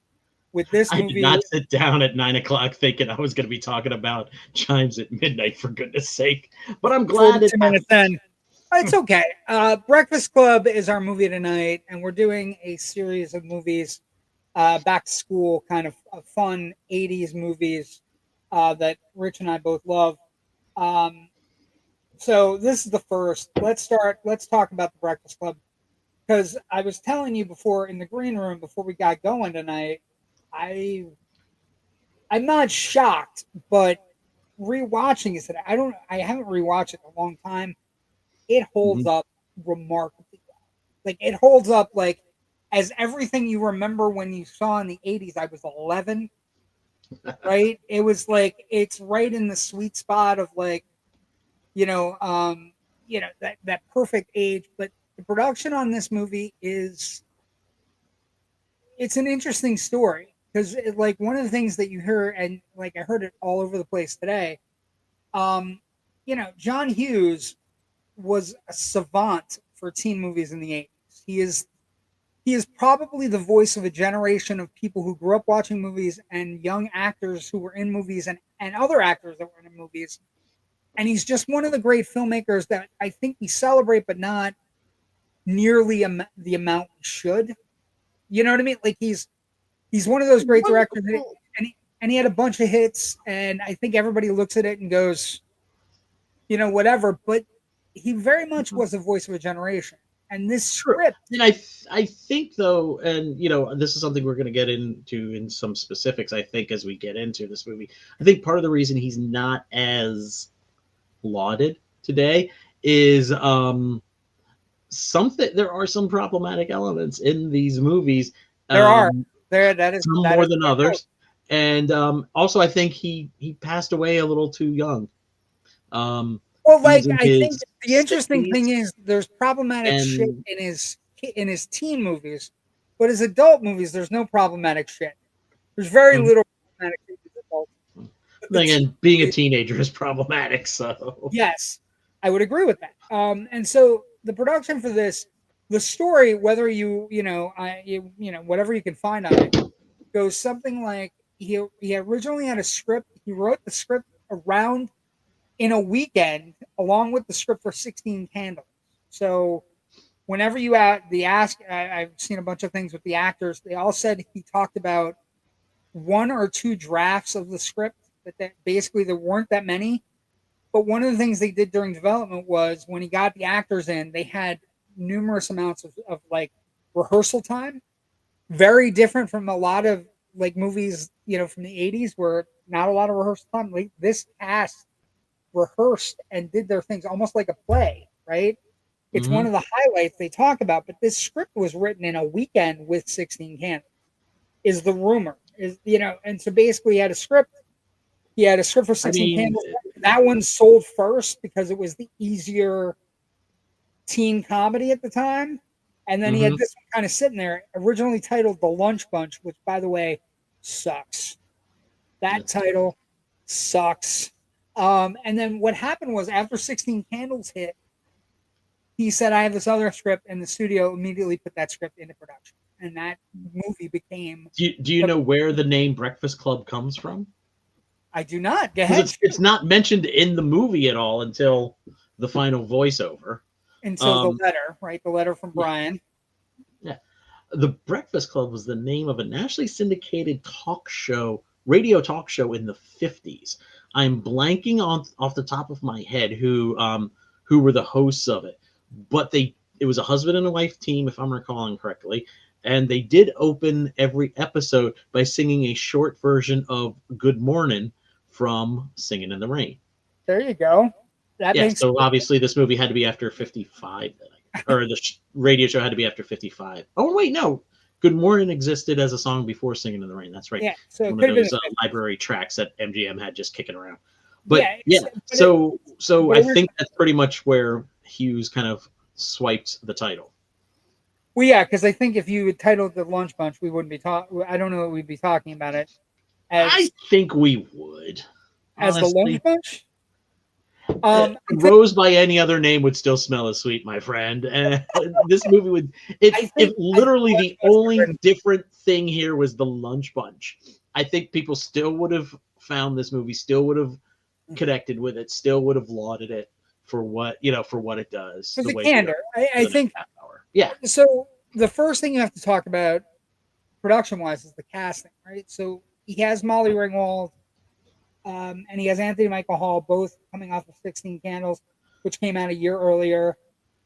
with this movie. I did not sit down at 9 o'clock thinking I was going to be talking about Chimes at Midnight, for goodness sake. But I'm glad it's minutes in. It's okay. Breakfast Club is our movie tonight, and we're doing a series of movies, back to school, kind of fun 80s movies that Rich and I both love. So this is the first. Let's talk about the Breakfast Club, because I was telling you before in the green room before we got going tonight, I'm not shocked, but rewatching it, I haven't rewatched it in a long time. It holds up remarkably well. Like, it holds up like as everything you remember when you saw in the 80s. I was 11, right? It was like, it's right in the sweet spot of like, that perfect age. But the production on this movie it's an interesting story, because like one of the things that you hear, and like I heard it all over the place today, John Hughes was a savant for teen movies in the 80s. He is probably the voice of a generation of people who grew up watching movies, and young actors who were in movies, and other actors that were in movies. And he's just one of the great filmmakers that I think we celebrate, but not nearly the amount we should. You know what I mean? Like, he's one of those great directors, and he had a bunch of hits, and I think everybody looks at it and goes, whatever. But he very much was a voice of a generation. And this script, and I think though, and this is something we're going to get into in some specifics, I think, as we get into this movie. I think part of the reason he's not as lauded today is there are some problematic elements in these movies. That is more than others. And also I think he passed away a little too young. Well, like, I think the interesting thing is there's problematic shit in his teen movies, but his adult movies, there's no problematic shit. There's very little problematic shit in adult. Again, being a teenager is problematic, so yes, I would agree with that. And so the production for this, the story, whether whatever you can find on it, goes something like he originally had a script. He wrote the script around in a weekend, along with the script for 16 Candles. So whenever you I've seen a bunch of things with the actors. They all said he talked about one or two drafts of the script, that basically there weren't that many. But one of the things they did during development was, when he got the actors in, they had numerous amounts of like rehearsal time. Very different from a lot of like movies, from the 80s, where not a lot of rehearsal time. Like, this cast rehearsed and did their things almost like a play, right? It's one of the highlights they talk about. But this script was written in a weekend with 16 Candles, is the rumor. And so basically he had a script for 16 Candles. That one sold first because it was the easier teen comedy at the time. And then he had this one kind of sitting there, originally titled The Lunch Bunch, which, by the way, sucks. That title sucks. And then what happened was, after 16 Candles hit, he said, I have this other script, and the studio immediately put that script into production. And that movie became. Do you know where the name Breakfast Club comes from? I do not. Go Because ahead. it's not mentioned in the movie at all until the final voiceover. Until the letter, right? The letter from Brian. Yeah. The Breakfast Club was the name of a nationally syndicated radio talk show in the 50s. I'm blanking off the top of my head who were the hosts of it, but it was a husband and a wife team, if I'm recalling correctly, and they did open every episode by singing a short version of Good Morning from Singing in the Rain. There you go. That makes so obviously this movie had to be after 55, or the radio show had to be after 55. Oh, wait, no. Good Morning existed as a song before Singing in the Rain. That's right. Yeah, so one of those library tracks that MGM had just kicking around. But so I think that's pretty much where Hughes kind of swiped the title. Well, yeah, because I think if you had titled the Lunch Bunch, we wouldn't be talking. I don't know what we'd be talking about it. I think we would. As the Lunch Bunch? Rose by any other name would still smell as sweet, my friend. And this movie would. If literally the only different thing here was the Lunch Bunch, I think people still would have found this movie, still would have connected with it, still would have lauded it for what it does. For the candor, I think. Yeah. So the first thing you have to talk about, production-wise, is the casting, right? So he has Molly Ringwald. And he has Anthony Michael Hall, both coming off of 16 Candles, which came out a year earlier.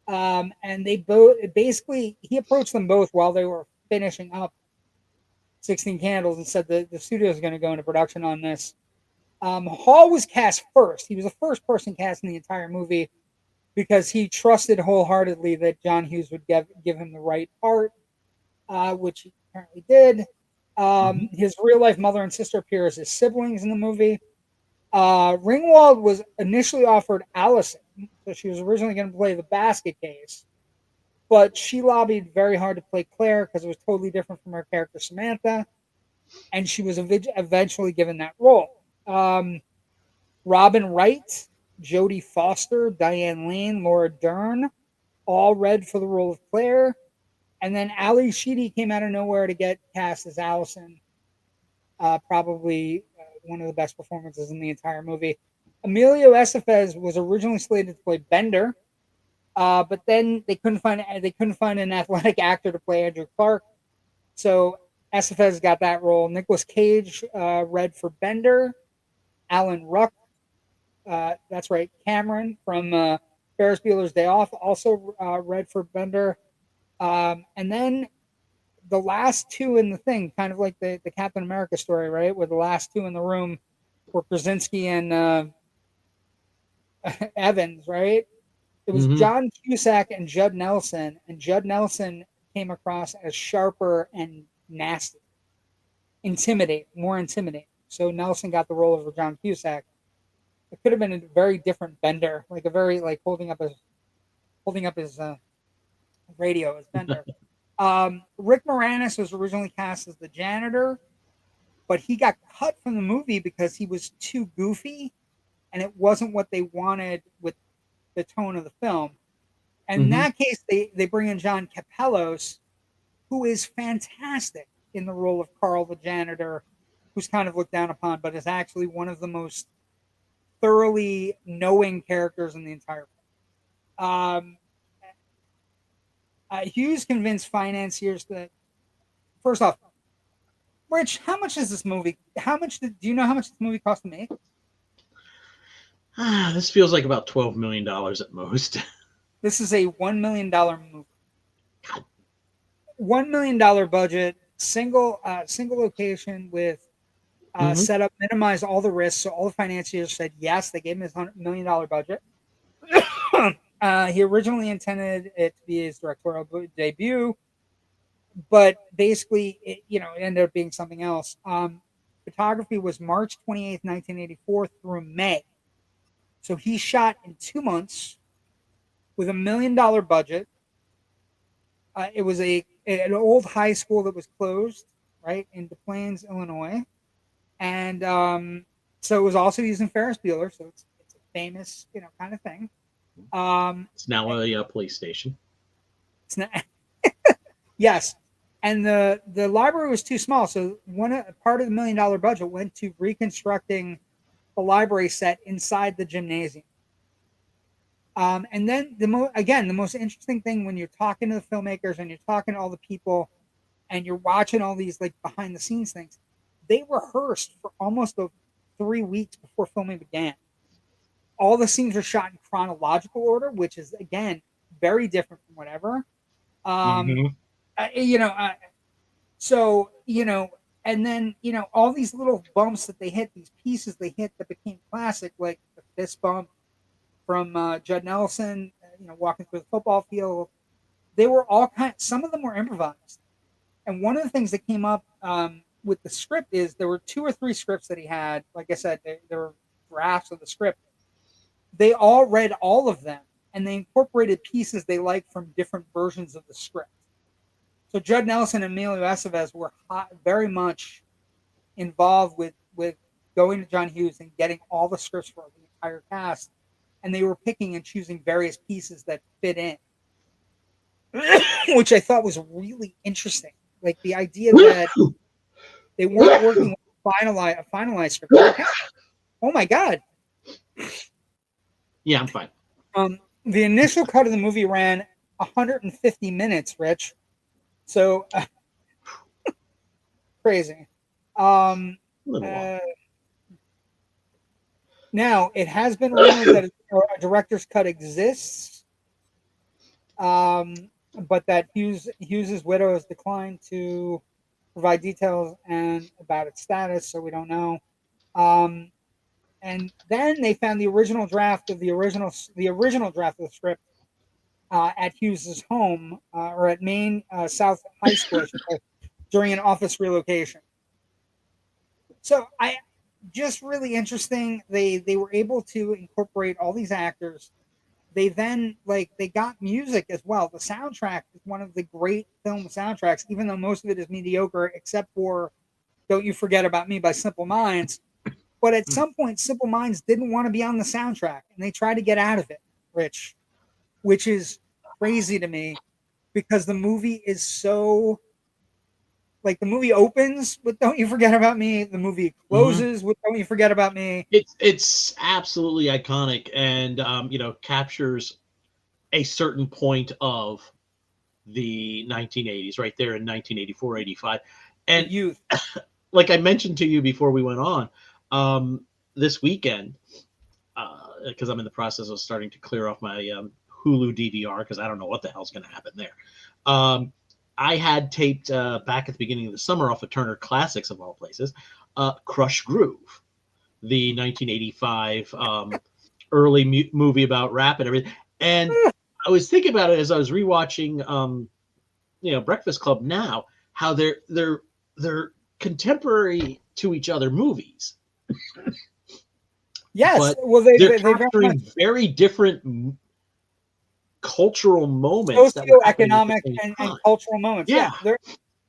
And they both he approached them both while they were finishing up 16 Candles and said that the studio is going to go into production on this. Hall was cast first. He was the first person cast in the entire movie because he trusted wholeheartedly that John Hughes would give him the right part, which he apparently did. His real life mother and sister appear as his siblings in the movie. Ringwald was initially offered Allison, so she was originally going to play the basket case, but she lobbied very hard to play Claire because it was totally different from her character Samantha, and she was eventually given that role. Robin Wright, Jodie Foster, Diane Lane, Laura Dern, all read for the role of Claire. And then Ali Sheedy came out of nowhere to get cast as Allison. Probably one of the best performances in the entire movie. Emilio Estevez was originally slated to play Bender, but then they couldn't find an athletic actor to play Andrew Clark. So Estevez got that role. Nicolas Cage read for Bender. Alan Ruck, that's right, Cameron from Ferris Bueller's Day Off also read for Bender. And then the last two in the thing, kind of like the Captain America story, right? Where the last two in the room were Krasinski and Evans, right? It was John Cusack and Judd Nelson, and Judd Nelson came across as sharper and nasty, more intimidating. So Nelson got the role over John Cusack. It could have been a very different Bender, like a very holding up his radio as Bender. Rick Moranis was originally cast as the janitor, but he got cut from the movie because he was too goofy, and it wasn't what they wanted with the tone of the film. And in that case, they bring in John Capellos, who is fantastic in the role of Carl the janitor, who's kind of looked down upon, but is actually one of the most thoroughly knowing characters in the entire film. Hughes convinced financiers that, first off, Rich, how much is this movie? Do you know how much this movie cost to make? This feels like about $12 million at most. This is a $1 million movie. God. $1 million budget, single location with setup, minimize all the risks. So all the financiers said yes. They gave him his $100 million budget. He originally intended it to be his directorial debut, but basically, it ended up being something else. Photography was March 28th, 1984 through May. So he shot in 2 months with $1 million budget. It was an old high school that was closed, right, in Des Plaines, Illinois. And so it was also using Ferris Bueller, so it's a famous, kind of thing. It's now a police station. It's not, yes, and the library was too small, so part of the $1 million budget went to reconstructing the library set inside the gymnasium. And then the most interesting thing when you're talking to the filmmakers and you're talking to all the people and you're watching all these like behind the scenes things, they rehearsed for almost 3 weeks before filming began. All the scenes were shot in chronological order, which is again very different from whatever. So and then all these little bumps that they hit, these pieces they hit that became classic, like the fist bump from Judd Nelson, walking through the football field. They were all some of them were improvised. And one of the things that came up with the script is there were 2 or 3 scripts that he had. Like I said, there were drafts of the script. They all read all of them, and they incorporated pieces they liked from different versions of the script. So Judd Nelson and Emilio Estevez were very much involved with going to John Hughes and getting all the scripts for the entire cast, and they were picking and choosing various pieces that fit in, which I thought was really interesting. Like the idea that they weren't working with a finalized script. Okay. Oh my God. Yeah, I'm fine. The initial cut of the movie ran 150 minutes, Rich. So crazy. Now it has been rumored that a director's cut exists, but that Hughes's widow has declined to provide details and about its status, so we don't know. And then they found the original draft of the original draft of the script at Hughes's home or at Maine South High School during an office relocation. So just really interesting. They were able to incorporate all these actors. They then they got music as well. The soundtrack is one of the great film soundtracks, even though most of it is mediocre, except for "Don't You Forget About Me" by Simple Minds. But at some point, Simple Minds didn't want to be on the soundtrack, and they tried to get out of it, Rich, which is crazy to me because the movie is so. Like the movie opens with "Don't You Forget About Me," the movie closes with "Don't You Forget About Me." It's absolutely iconic, and captures a certain point of the 1980s, right there in 1984, 85, and the youth. Like I mentioned to you before we went on, this weekend, because I'm in the process of starting to clear off my Hulu DVR because I don't know what the hell's going to happen there. I had taped back at the beginning of the summer off of Turner Classics, of all places, Crush Groove, the 1985 early movie about rap and everything. And I was thinking about it as I was rewatching, Breakfast Club now, how they're contemporary to each other movies. Yes, but well, they're capturing very different cultural moments, socioeconomic and cultural moments. Yeah,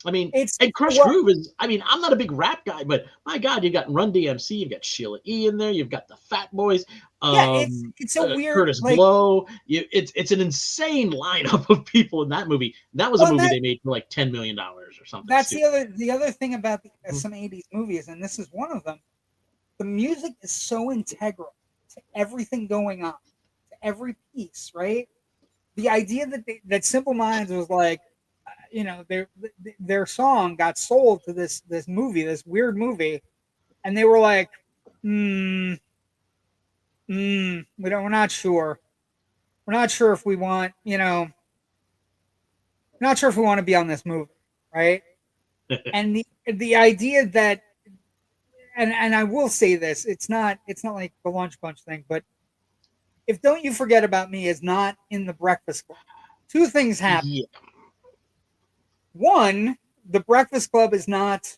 I mean, and Crush Groove is. I mean, I'm not a big rap guy, but my God, you got Run DMC, you've got Sheila E. in there, you've got the Fat Boys. It's a weird Curtis Blow. It's an insane lineup of people in that movie. That was a movie they made for like $10 million or something. That's the other thing about some 80s movies, and this is one of them. The music is so integral to everything going on, to every piece, right? The idea that Simple Minds was like, their song got sold to this movie, this weird movie, and they were like, we're not sure. We're not sure if we want, not sure if we want to be on this movie, right? And the idea that, and I will say this, it's not like the Lunch Bunch thing, but if "Don't You Forget About Me" is not in the Breakfast Club, 2 things happen. Yeah. One, the Breakfast Club is not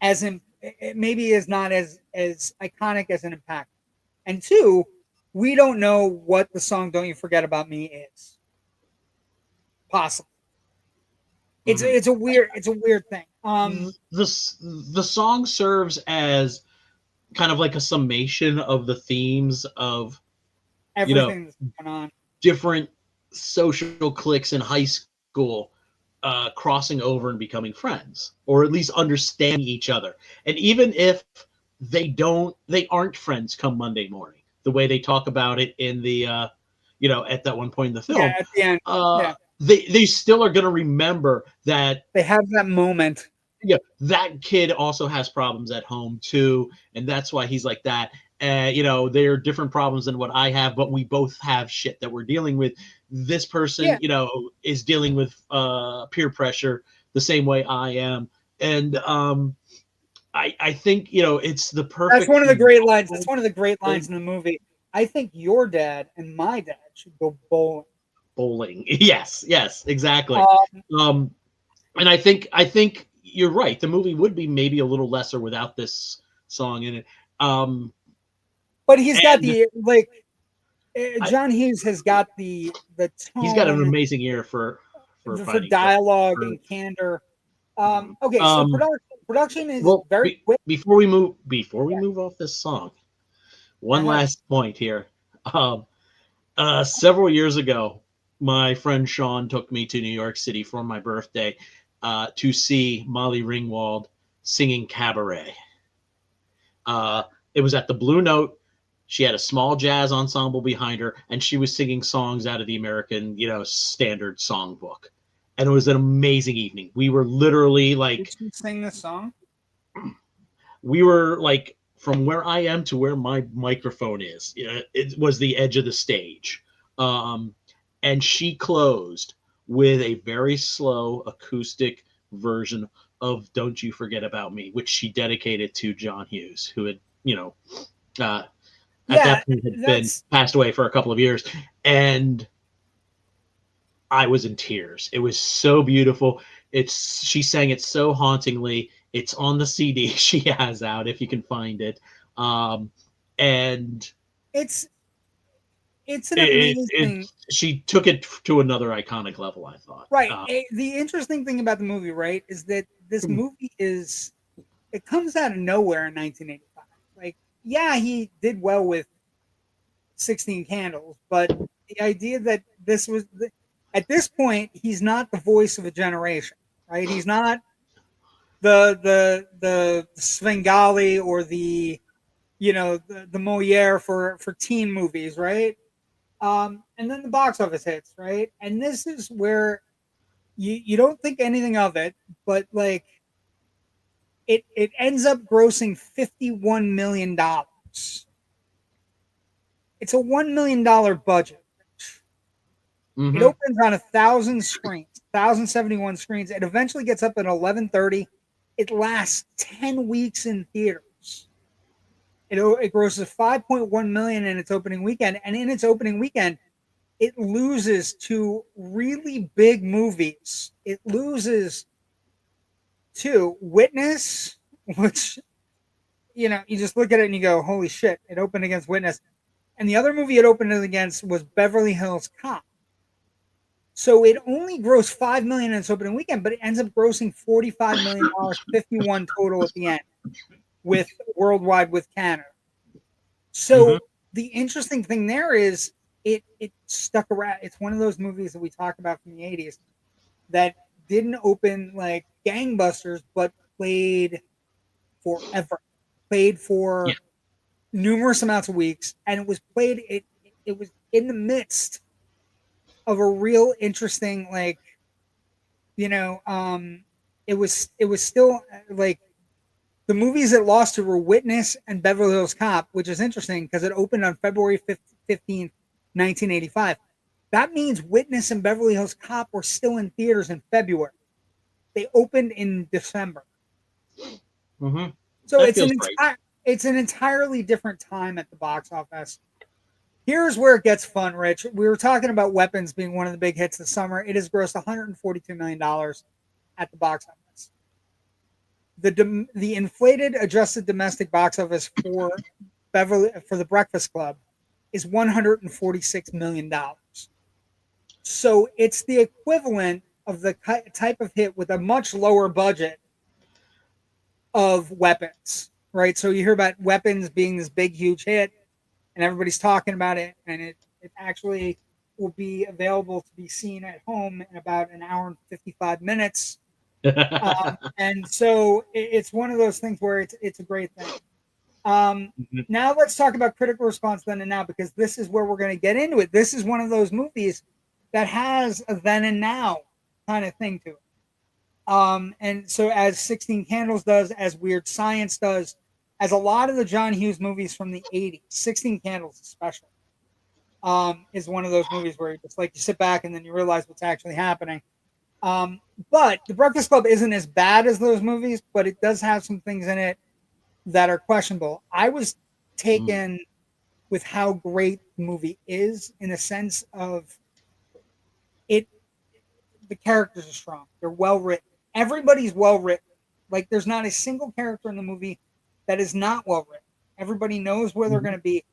maybe is not as iconic as an impact. And 2, we don't know what the song "Don't You Forget About Me" is. Possible. It's a weird thing. The song serves as kind of like a summation of the themes of everything that's going on. different social cliques in high school crossing over and becoming friends, or at least understanding each other. And even if they aren't friends come Monday morning, the way they talk about it in the at that one point in the film, at the end, they still are going to remember that they have that moment. Yeah, that kid also has problems at home too, and that's why he's like that. They're different problems than what I have, but we both have shit that we're dealing with. This person, is dealing with peer pressure the same way I am, and I think it's the perfect. That's one of the great lines. That's one of the great lines in the movie. I think your dad and my dad should go bowling. Bowling, yes, exactly. And I think you're right. The movie would be maybe a little lesser without this song in it. But he's got the John Hughes has got the tone. He's got an amazing ear for dialogue and candor. Okay, so production is very quick. Before we move off this song, one last point here. Several years ago, my friend Sean took me to New York City for my birthday to see Molly Ringwald singing Cabaret. It was at the Blue Note. She had a small jazz ensemble behind her, and she was singing songs out of the American, standard songbook. And it was an amazing evening. We were literally like... Did she sing this song? We were like, from where I am to where my microphone is, it was the edge of the stage. And she closed with a very slow acoustic version of Don't You Forget About Me, which she dedicated to John Hughes, who had, at that point had been passed away for a couple of years. And I was in tears. It was so beautiful. She sang it so hauntingly. It's on the CD she has out, if you can find it. And it's an amazing. She took it to another iconic level, I thought. Right. The interesting thing about the movie, right, is that this movie it comes out of nowhere in 1985. Like, yeah, he did well with 16 Candles, but the idea that this was at this point, he's not the voice of a generation, right? He's not the Svengali or the Moliere for teen movies, right? And then the box office hits, right? And this is where you don't think anything of it, but like it ends up grossing $51 million. It's a $1 million budget. Mm-hmm. It opens on 1,000 screens, 1,071 screens. It eventually gets up at 11:30. It lasts 10 weeks in theaters. It grosses $5.1 million in its opening weekend, and in its opening weekend, it loses to really big movies. It loses to Witness, which you just look at it and you go, "Holy shit!" It opened against Witness, and the other movie it opened against was Beverly Hills Cop. So it only grossed $5 million in its opening weekend, but it ends up grossing $45 million, 51 total at the end, with worldwide with Canada. So the interesting thing there is it stuck around. It's one of those movies that we talk about from the 80s that didn't open like gangbusters, but played forever, played for numerous amounts of weeks, and it was played. It was in the midst of a real interesting, like, it was still like the movies that lost to were Witness and Beverly Hills Cop, which is interesting because it opened on February 15th, 1985. That means Witness and Beverly Hills Cop were still in theaters in February. They opened in December. Mm-hmm. So it's an entirely different time at the box office. Here's where it gets fun, Rich. We were talking about Weapons being one of the big hits this summer. It has grossed $142 million at the box office. The inflated adjusted domestic box office for the Breakfast Club is $146 million. So it's the equivalent of the type of hit with a much lower budget of Weapons, right? So you hear about Weapons being this big, huge hit, and everybody's talking about it, and it actually will be available to be seen at home in about an hour and 55 minutes. And so it's one of those things where it's a great thing. Now let's talk about critical response then and now, because this is where we're going to get into it. This is one of those movies that has a then and now kind of thing to it. And so as 16 Candles does, as Weird Science does, as a lot of the John Hughes movies from the 80s, 16 Candles especially, is one of those movies where it's like you sit back and then you realize what's actually happening. But The Breakfast Club isn't as bad as those movies, but it does have some things in it that are questionable. I was taken with how great the movie is, in a sense of it. The characters are strong. They're well written. Everybody's well written. Like there's not a single character in the movie that is not well written. Everybody knows where they're going to be.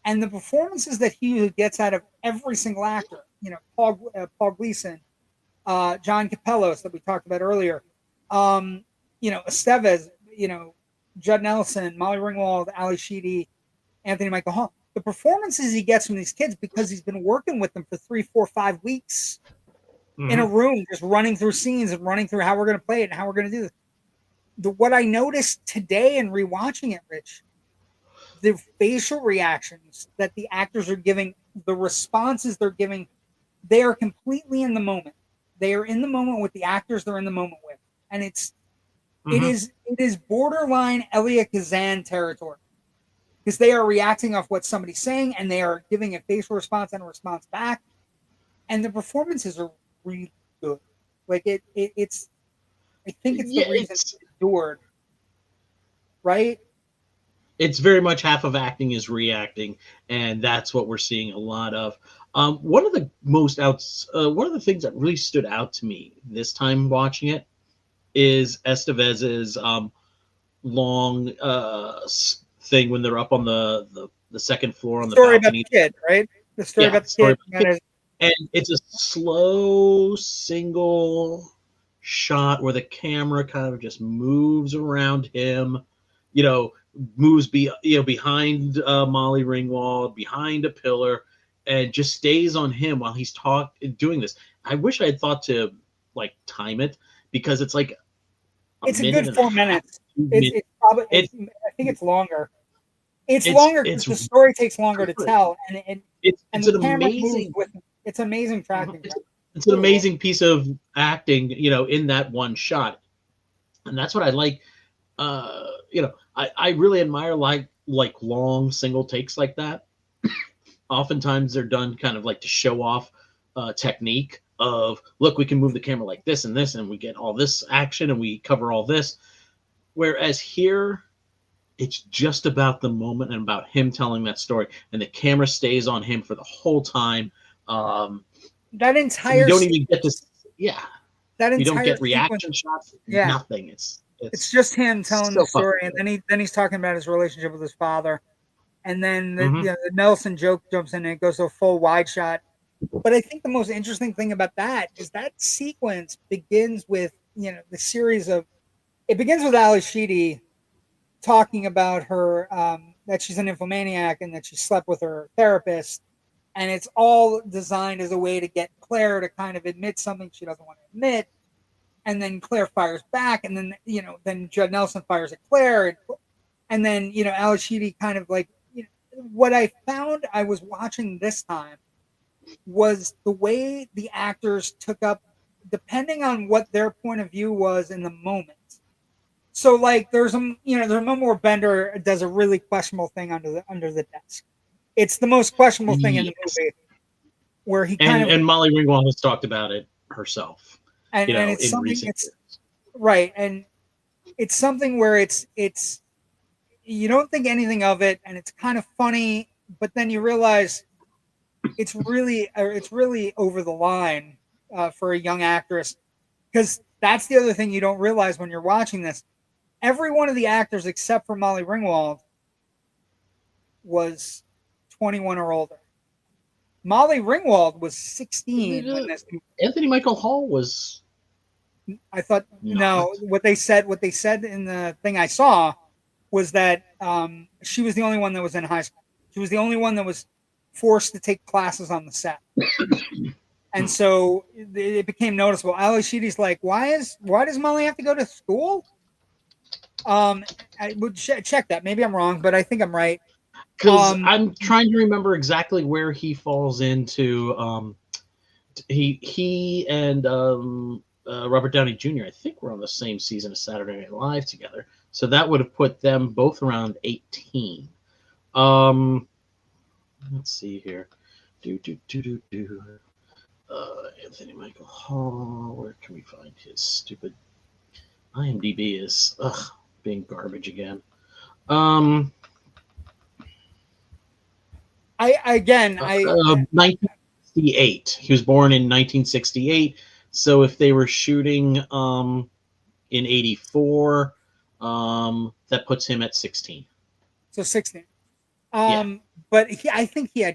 And the performances that Hughes gets out of every single actor, you know, Paul Gleason, John Capellos that we talked about earlier, you know, Estevez, you know, Judd Nelson, Molly Ringwald, Ali Sheedy, Anthony Michael Hall. The performances he gets from these kids, because he's been working with them for 3, 4, 5 weeks in a room, just running through scenes and running through how we're going to play it and how we're going to do this. What I noticed today in rewatching it, Rich, the facial reactions that the actors are giving, the responses they're giving, they are completely in the moment. They are in the moment with the actors they're in the moment with. And it is borderline Elia Kazan territory, because they are reacting off what somebody's saying and they are giving a facial response and a response back. And the performances are really good. Like it's I think it's the reason it's endured. Right? It's very much half of acting is reacting, and that's what we're seeing a lot of. One of the things that really stood out to me this time watching it is Estevez's long thing when they're up on the second floor on the story balcony. About the kid, right? The story about the kid. And it's a slow single shot where the camera kind of just moves around him, you know, moves behind Molly Ringwald, behind a pillar, and just stays on him while he's doing this. I wish I had thought to like time it, because it's like it's a good 4 minutes. It's probably I think it's longer. It's longer because the story takes longer to tell, and it's the an amazing with it's amazing tracking. It's an amazing piece of acting, you know, in that one shot, and that's what I like. You know, I really admire like long single takes like that. Oftentimes they're done kind of like to show off technique of, look, we can move the camera like this and this, and we get all this action and we cover all this. Whereas here, it's just about the moment and about him telling that story, and the camera stays on him for the whole time. That entire we don't even get this. Yeah, that entire you don't get reaction shots. Yeah, nothing. It's just him telling the story, and then he's talking about his relationship with his father, and then the Nelson joke jumps in and it goes to a full wide shot. But I think the most interesting thing about that is that sequence begins with, you know, the series of. It begins with Ali Sheedy talking about her that she's an nymphomaniac and that she slept with her therapist, and it's all designed as a way to get Claire to kind of admit something she doesn't want to admit. And then Claire fires back, and then, you know, then Judd Nelson fires at Claire, and then, you know, Ali Sheedy kind of like, you know, what I found I was watching this time was the way the actors took up, depending on what their point of view was in the moment. So like there's a moment where Bender does a really questionable thing under the desk. It's the most questionable thing in the movie, where he and Molly Ringwald has talked about it herself. And it's something right, and it's something where it's you don't think anything of it, and it's kind of funny, but then you realize it's really over the line for a young actress, because that's the other thing you don't realize when you're watching this. Every one of the actors except for Molly Ringwald was 21 or older. Molly Ringwald was 16 when this. Anthony Michael Hall was. I thought no. What they said in the thing I saw was that she was the only one that was in high school. She was the only one that was forced to take classes on the set. And so it became noticeable. Ali Sheedy's like, why does Molly have to go to school? I would check that. Maybe I'm wrong, but I think I'm right. Because I'm trying to remember exactly where he falls into. He and Robert Downey Jr. I think were on the same season of Saturday Night Live together, so that would have put them both around 18. Let's see here. Anthony Michael Hall. Where can we find his stupid IMDb is being garbage again. 1968. He was born in 1968. So if they were shooting in 84, that puts him at 16. So 16. Yeah. But I think the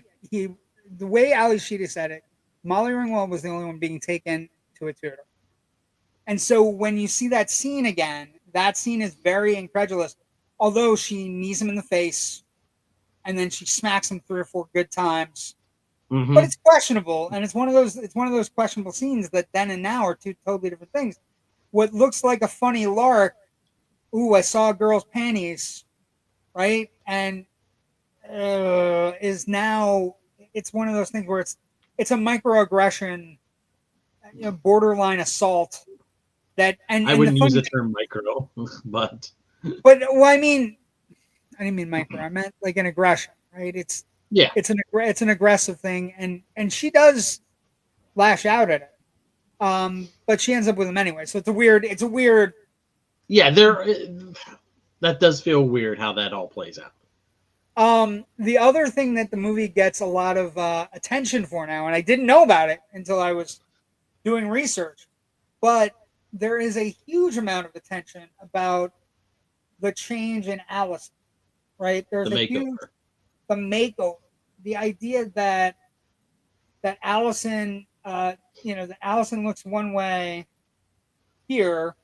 way Ali Sheedy said it, Molly Ringwald was the only one being taken to a tutor. And so when you see that scene again, that scene is very incredulous. Although she knees him in the face, and then she smacks him 3 or 4 good times. Mm-hmm. But it's questionable, and it's one of those questionable scenes that then and now are two totally different things. What looks like a funny lark, ooh, I saw a girl's panties, right? And is now, it's one of those things where it's a microaggression, borderline assault. That I wouldn't use the term micro, but well, I didn't mean micro. I meant like an aggression, right? It's an aggressive thing, and she does lash out at it, but she ends up with him anyway. So it's a weird. Yeah, that does feel weird how that all plays out. The other thing that the movie gets a lot of attention for now, and I didn't know about it until I was doing research, but there is a huge amount of attention about the change in Allison, right? There's the makeover, the idea that Allison, that Allison looks one way here,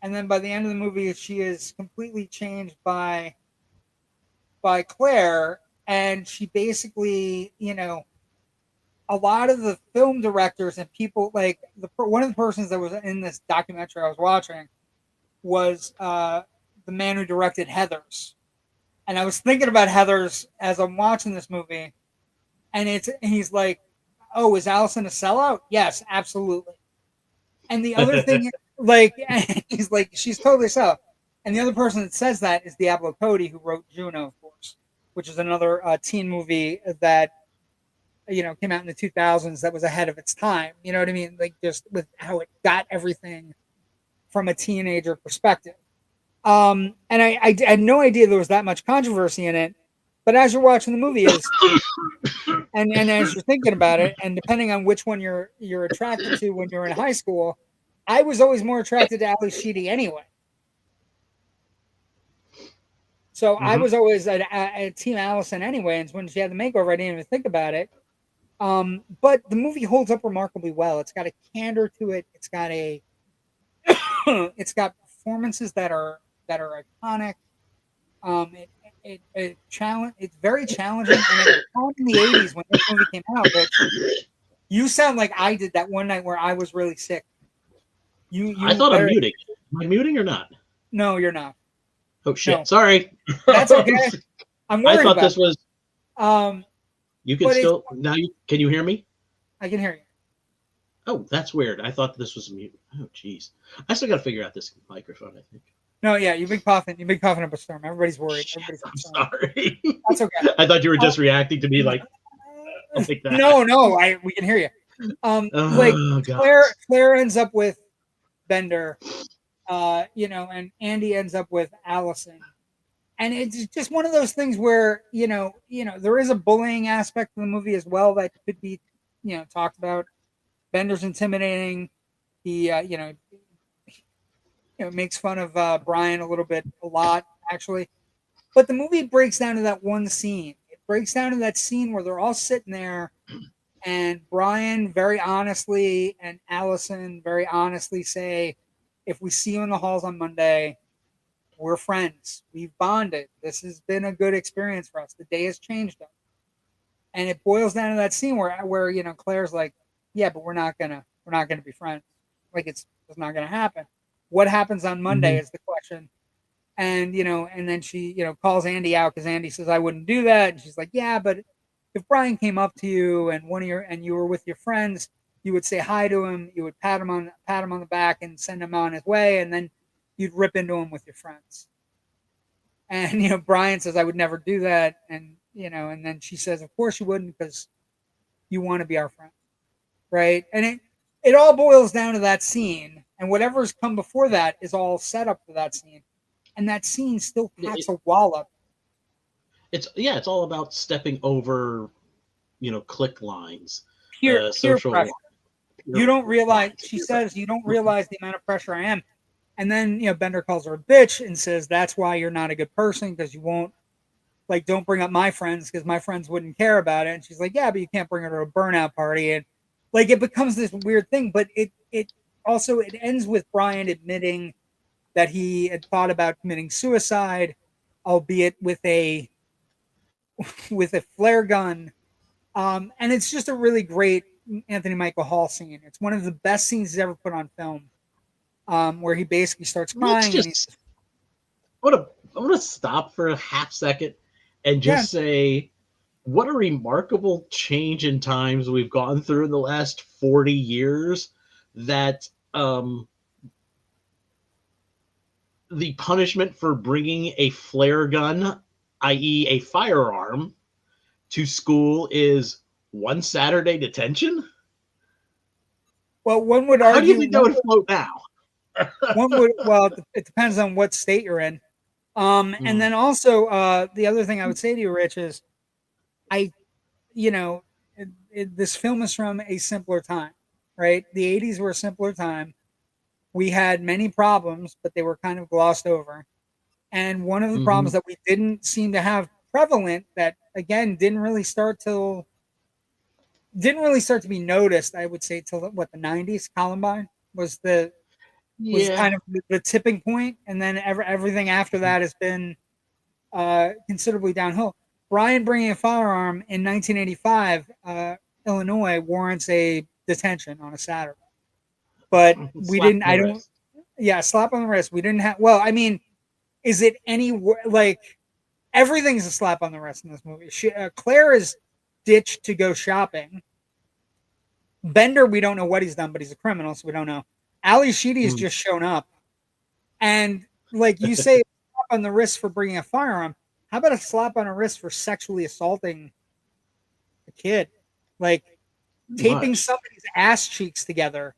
and then by the end of the movie, she is completely changed by Claire, and she basically, a lot of the film directors and people like one of the persons that was in this documentary I was watching was the man who directed Heathers. And I was thinking about Heathers as I'm watching this movie, and he's like, "Oh, is Allison a sellout?" Yes, absolutely. And the other thing, he's like, "She's totally a sellout." And the other person that says that is Diablo Cody, who wrote Juno, of course, which is another teen movie that came out in the 2000s that was ahead of its time. You know what I mean? Like just with how it got everything from a teenager perspective. And I had no idea there was that much controversy in it. But as you're watching the movie, and as you're thinking about it, and depending on which one you're attracted to when you're in high school, I was always more attracted to Ali Sheedy anyway. So I was always a Team Allison anyway. And when she had the makeover, I didn't even think about it. But the movie holds up remarkably well. It's got a candor to it. It's got performances that are iconic. It's very challenging. And it's in the 80s when this movie came out, but you sound like I did that one night where I was really sick. I thought I'm muting. Am I muting or not? No, you're not. Oh shit! No. Sorry. That's okay. I'm worried. I thought this was. You can still now. Can you hear me? I can hear you. Oh, that's weird. I thought this was mute. Oh, jeez. I still got to figure out this microphone. I think. No, yeah, you've been coughing up a storm. Everybody's worried. I'm sorry. That's okay. I thought you were just reacting to me like that. No, we can hear you. Claire ends up with Bender, and Andy ends up with Allison. And it's just one of those things where, there is a bullying aspect of the movie as well that could be, talked about. Bender's intimidating. He, makes fun of Brian a lot, actually. But the movie breaks down to that one scene. It breaks down to that scene where they're all sitting there and Brian very honestly and Allison very honestly say, if we see you in the halls on Monday, we're friends. We've bonded. This has been a good experience for us. The day has changed us. And it boils down to that scene where Claire's like, yeah, but we're not gonna be friends. Like it's not gonna happen. What happens on Monday Mhm. is the question. And and then she calls Andy out because Andy says I wouldn't do that, and she's like, yeah, but if Brian came up to you and you were with your friends, you would say hi to him, you would pat him on the back and send him on his way, and then you'd rip into him with your friends. And Brian says I would never do that, and then she says, of course you wouldn't, because you want to be our friend, right? And it all boils down to that scene, and whatever's come before that is all set up for that scene, and that scene still packs a wallop. It's all about stepping over, click lines, Peer social pressure. You don't realize, lines. she says, you don't realize the amount of pressure I am. And then, Bender calls her a bitch and says, that's why you're not a good person, because you won't, like, don't bring up my friends because my friends wouldn't care about it. And she's like, yeah, but you can't bring her to a burnout party. And like, it becomes this weird thing, but it ends with Brian admitting that he had thought about committing suicide, albeit with a flare gun. And it's just a really great Anthony Michael Hall scene. It's one of the best scenes he's ever put on film, where he basically starts Let's crying and just. I want to stop for a half second and yeah. just say, what a remarkable change in times we've gone through in the last 40 years. That the punishment for bringing a flare gun, i.e., a firearm, to school is 1 Saturday detention. Well, one would How do you argue think that would float now? it depends on what state you're in. And Hmm. then also, the other thing I would say to you, Rich, is I, you know, this film is from a simpler time, right? The 80s were a simpler time. We had many problems, but they were kind of glossed over. And one of the Hmm. problems that we didn't seem to have prevalent, that again didn't really start to be noticed, I would say, till what, the 90s. Columbine was Yeah. kind of the tipping point, and then everything after that has been considerably downhill. Brian bringing a firearm in 1985, Illinois, warrants a detention on a Saturday. But we Slap didn't. on I the don't. wrist. Yeah, slap on the wrist. We didn't have. Well, I mean, is it any like everything's a slap on the wrist in this movie? Claire is ditched to go shopping. Bender, we don't know what he's done, but he's a criminal, so we don't know. Ali Sheedy's Mm. just shown up, and like you say, slap on the wrist for bringing a firearm. How about a slap on a wrist for sexually assaulting a kid? Like taping Much. somebody's ass cheeks together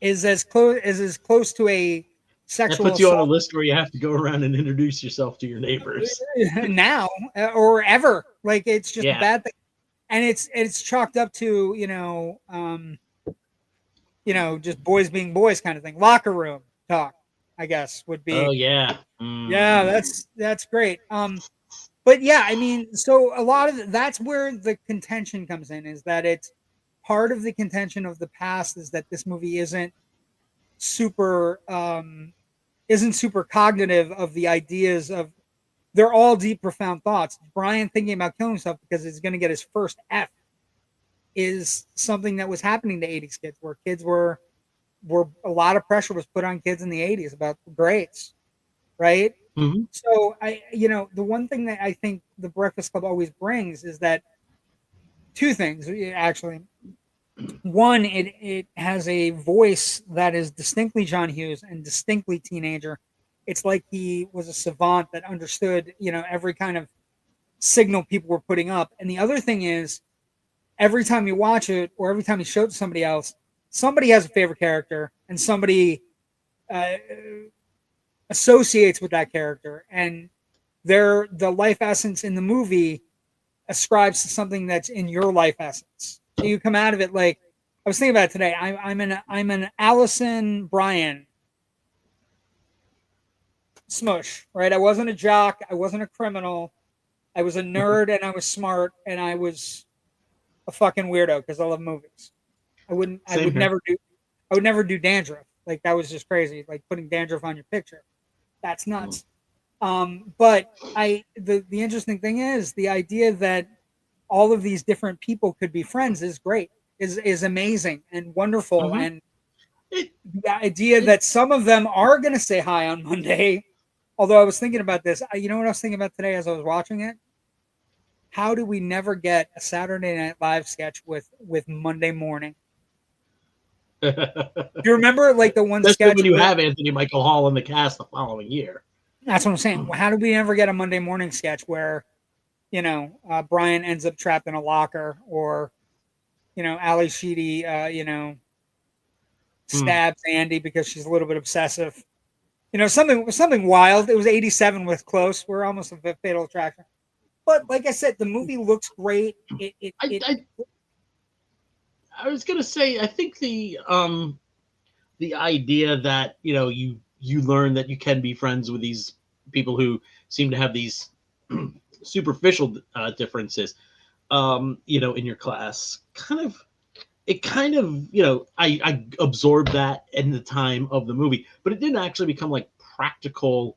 is as close to a That sexual puts you on a assault list where you have to go around and introduce yourself to your neighbors. now, or ever. Like it's just a Yeah. bad thing, and it's chalked up to just boys being boys kind of thing. Locker room talk, I guess, would Oh be. yeah. Yeah, Mm. that's great. But yeah, I mean, so a lot of that's where the contention comes in, is that it's part of the contention of the past is that this movie super isn't super cognitive of the ideas of, they're all deep, profound thoughts. Brian thinking about killing himself because he's going to get his first F is something that was happening to 80s kids, where kids were a lot of pressure was put on kids in the 80s about grades, right? Hmm. So the one thing that I think the Breakfast Club always brings is that two things actually. One, it has a voice that is distinctly John Hughes and distinctly teenager. It's like he was a savant that understood, every kind of signal people were putting up. And the other thing is, every time you watch it or every time you show it to somebody else, somebody has a favorite character and somebody uh, associates with that character, and the life essence in the movie ascribes to something that's in your life essence. So you come out of it like, I was thinking about it today. I'm an Allison Bryan smush, right? I wasn't a jock. I wasn't a criminal. I was a nerd, and I was smart, and I was a fucking weirdo because I love movies. I wouldn't. I Same would here. never do. I would never do dandruff. Like that was just crazy. Like putting dandruff on your picture. That's Mm. nuts. But the interesting thing is the idea that all of these different people could be friends is great, is amazing and wonderful. Mm-hmm. And the idea that some of them are going to say hi on Monday. Although I was thinking about this, you know what I was thinking about today as I was watching it? How do we never get a Saturday Night Live sketch with Monday morning? Do you remember like the one Especially sketch when you with, have Anthony Michael Hall in the cast the following year. that's what I'm saying. How did we never get a Monday morning sketch where, Brian ends up trapped in a locker, or, Ali Sheedy, Hmm. stabs Andy because she's a little bit obsessive. Something wild. It was 87 with Close. We're almost a Fatal Attraction. But like I said, the movie looks great. I, I I was gonna say I think the idea that you learn that you can be friends with these people who seem to have these superficial differences in your class I absorbed that in the time of the movie, but it didn't actually become like practical.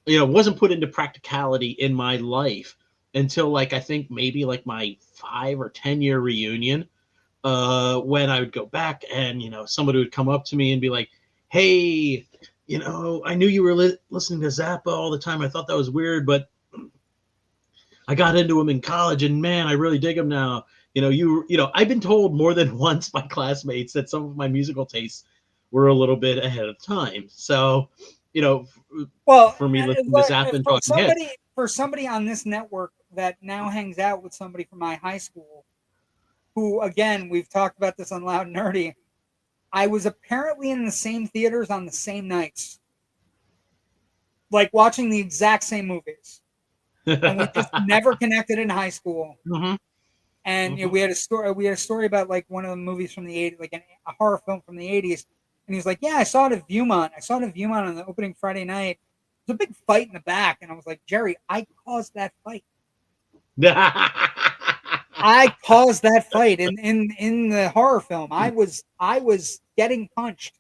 It wasn't put into practicality in my life until like I think maybe like my 5 or 10 year reunion, when I would go back and somebody would come up to me and be like, "Hey, I knew you were listening to Zappa all the time. I thought that was weird, but I got into him in college, and man, I really dig him now. I've been told more than once by classmates that some of my musical tastes were a little bit ahead of time. So, you know, Well, for me listening to Zappa and for Talking Heads, somebody on this network that now hangs out with somebody from my high school, who again we've talked about this on Loud and Nerdy. I was apparently in the same theaters on the same nights, like watching the exact same movies, and we just never connected in high school. hmm And hmm we had a story. We had a story about like one of the movies from the '80s, like a horror film from the '80s. And he was like, "Yeah, I saw it at Viewmont. I saw it at Viewmont on the opening Friday night. There's a big fight in the back." And I was like, "Jerry, I caused that fight. I caused that fight in the horror film. I was getting punched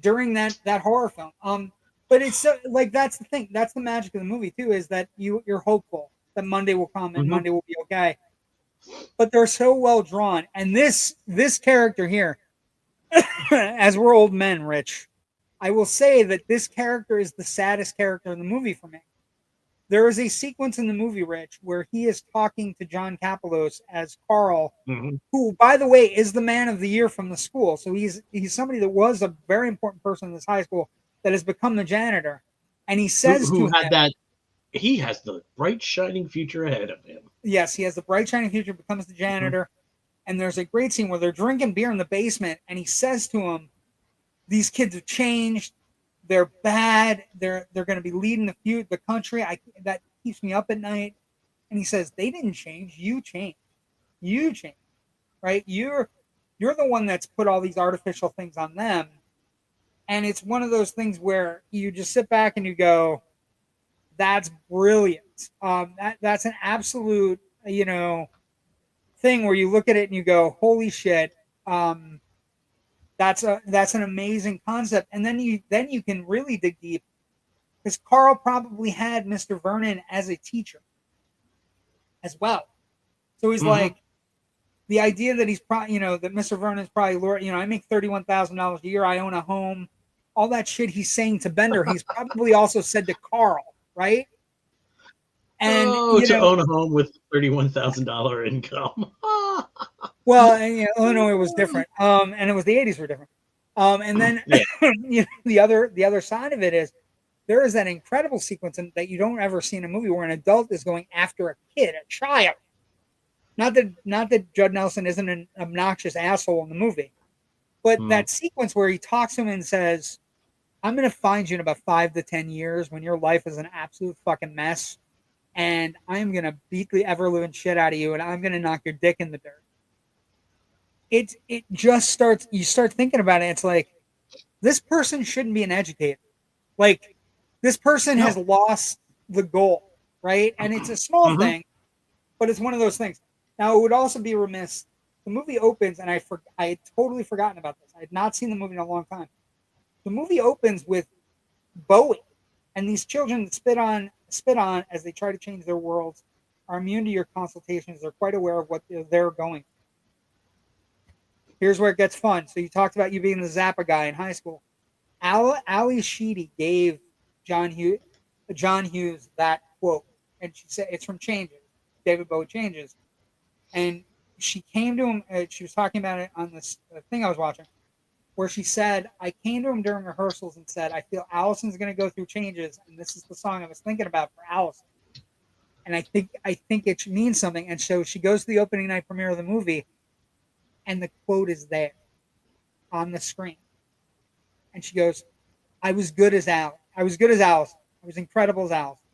during that horror film. But it's so, like that's the thing. That's the magic of the movie too. Is that you're hopeful that Monday will come and hmm Monday will be okay. But they're so well drawn. And this character here, as we're old men, Rich, I will say that this character is the saddest character in the movie for me. There is a sequence in the movie, Rich, where he is talking to John Kapelos as Carl, hmm who, by the way, is the man of the year from the school. So he's somebody that was a very important person in this high school that has become the janitor. And he says to who had him, that. He has the bright, shining future ahead of him. yes, he has the bright shining future, becomes the hmm janitor. And there's a great scene where they're drinking beer in the basement, and he says to him, "These kids have changed. They're bad. They're going to be leading the country. That keeps me up at night." And he says, "They didn't change. You changed. You changed, right? You're the one that's put all these artificial things on them." And it's one of those things where you just sit back and you go, "That's brilliant." That's an absolute, thing where you look at it and you go, "Holy shit." That's an amazing concept. And then you can really dig deep, because Carl probably had Mr. Vernon as a teacher as well. So he's hmm like, the idea that he's probably, that Mr. Vernon's probably, I make $31,000 a year, I own a home, all that shit he's saying to Bender, he's probably also said to Carl, right? And Oh, to own a home with $31,000 income. well, and, Illinois was different, and it was the '80s were different, and then Yeah. the other side of it is there is that incredible sequence that you don't ever see in a movie where an adult is going after a kid, a child. Not that Judd Nelson isn't an obnoxious asshole in the movie, but Mm. that sequence where he talks to him and says, "I'm going to find you in about 5 to 10 years when your life is an absolute fucking mess, and I'm going to beat the ever living shit out of you, and I'm going to knock your dick in the dirt." It just starts. You start thinking about it. It's like, this person shouldn't be an educator. Like, this person has No. lost the goal, right? And it's a small hmm thing, but it's one of those things. Now, it would also be remiss. The movie opens, and I had totally forgotten about this. I had not seen the movie in a long time. The movie opens with Bowie. And these children spit on as they try to change their worlds, are immune to your consultations. They're quite aware of what they're going. Here's where it gets fun. So you talked about you being the Zappa guy in high school. Ali Sheedy gave John Hughes that quote, and she said it's from Changes, David Bowie Changes, and she came to him. She was talking about it on this thing I was watching, where she said, "I came to him during rehearsals and said, I feel Allison's going to go through changes, and this is the song I was thinking about for Allison, and I think it means something." And so she goes to the opening night premiere of the movie, and the quote is there on the screen. And she goes, I was good as Allison. I was incredible as Allison.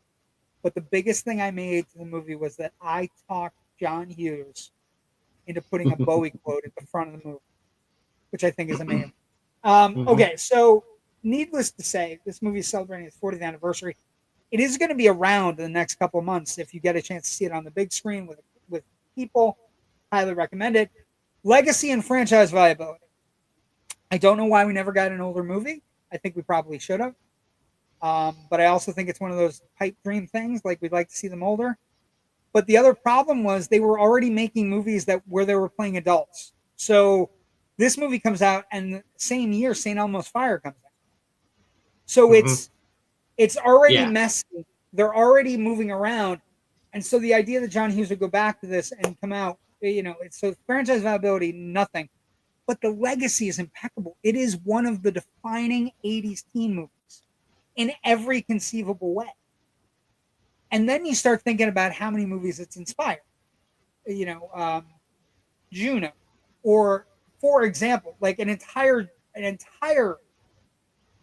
But the biggest thing I made to the movie was that I talked John Hughes into putting a Bowie quote at the front of the movie, which I think is amazing. Okay, so needless to say, this movie is celebrating its 40th anniversary. It is going to be around in the next couple of months if you get a chance to see it on the big screen with people. Highly recommend it. Legacy and franchise viability. I don't know why we never got an older movie. I think we probably should have. But I also think it's one of those pipe dream things, like we'd like to see them older. But the other problem was they were already making movies where they were playing adults. So this movie comes out, and the same year, St. Elmo's Fire comes out. So it's already messy. They're already moving around. And so the idea that John Hughes would go back to this and come out, so franchise viability, nothing. But the legacy is impeccable. It is one of the defining 80s teen movies in every conceivable way. And then you start thinking about how many movies it's inspired. Juno, or for example, like an entire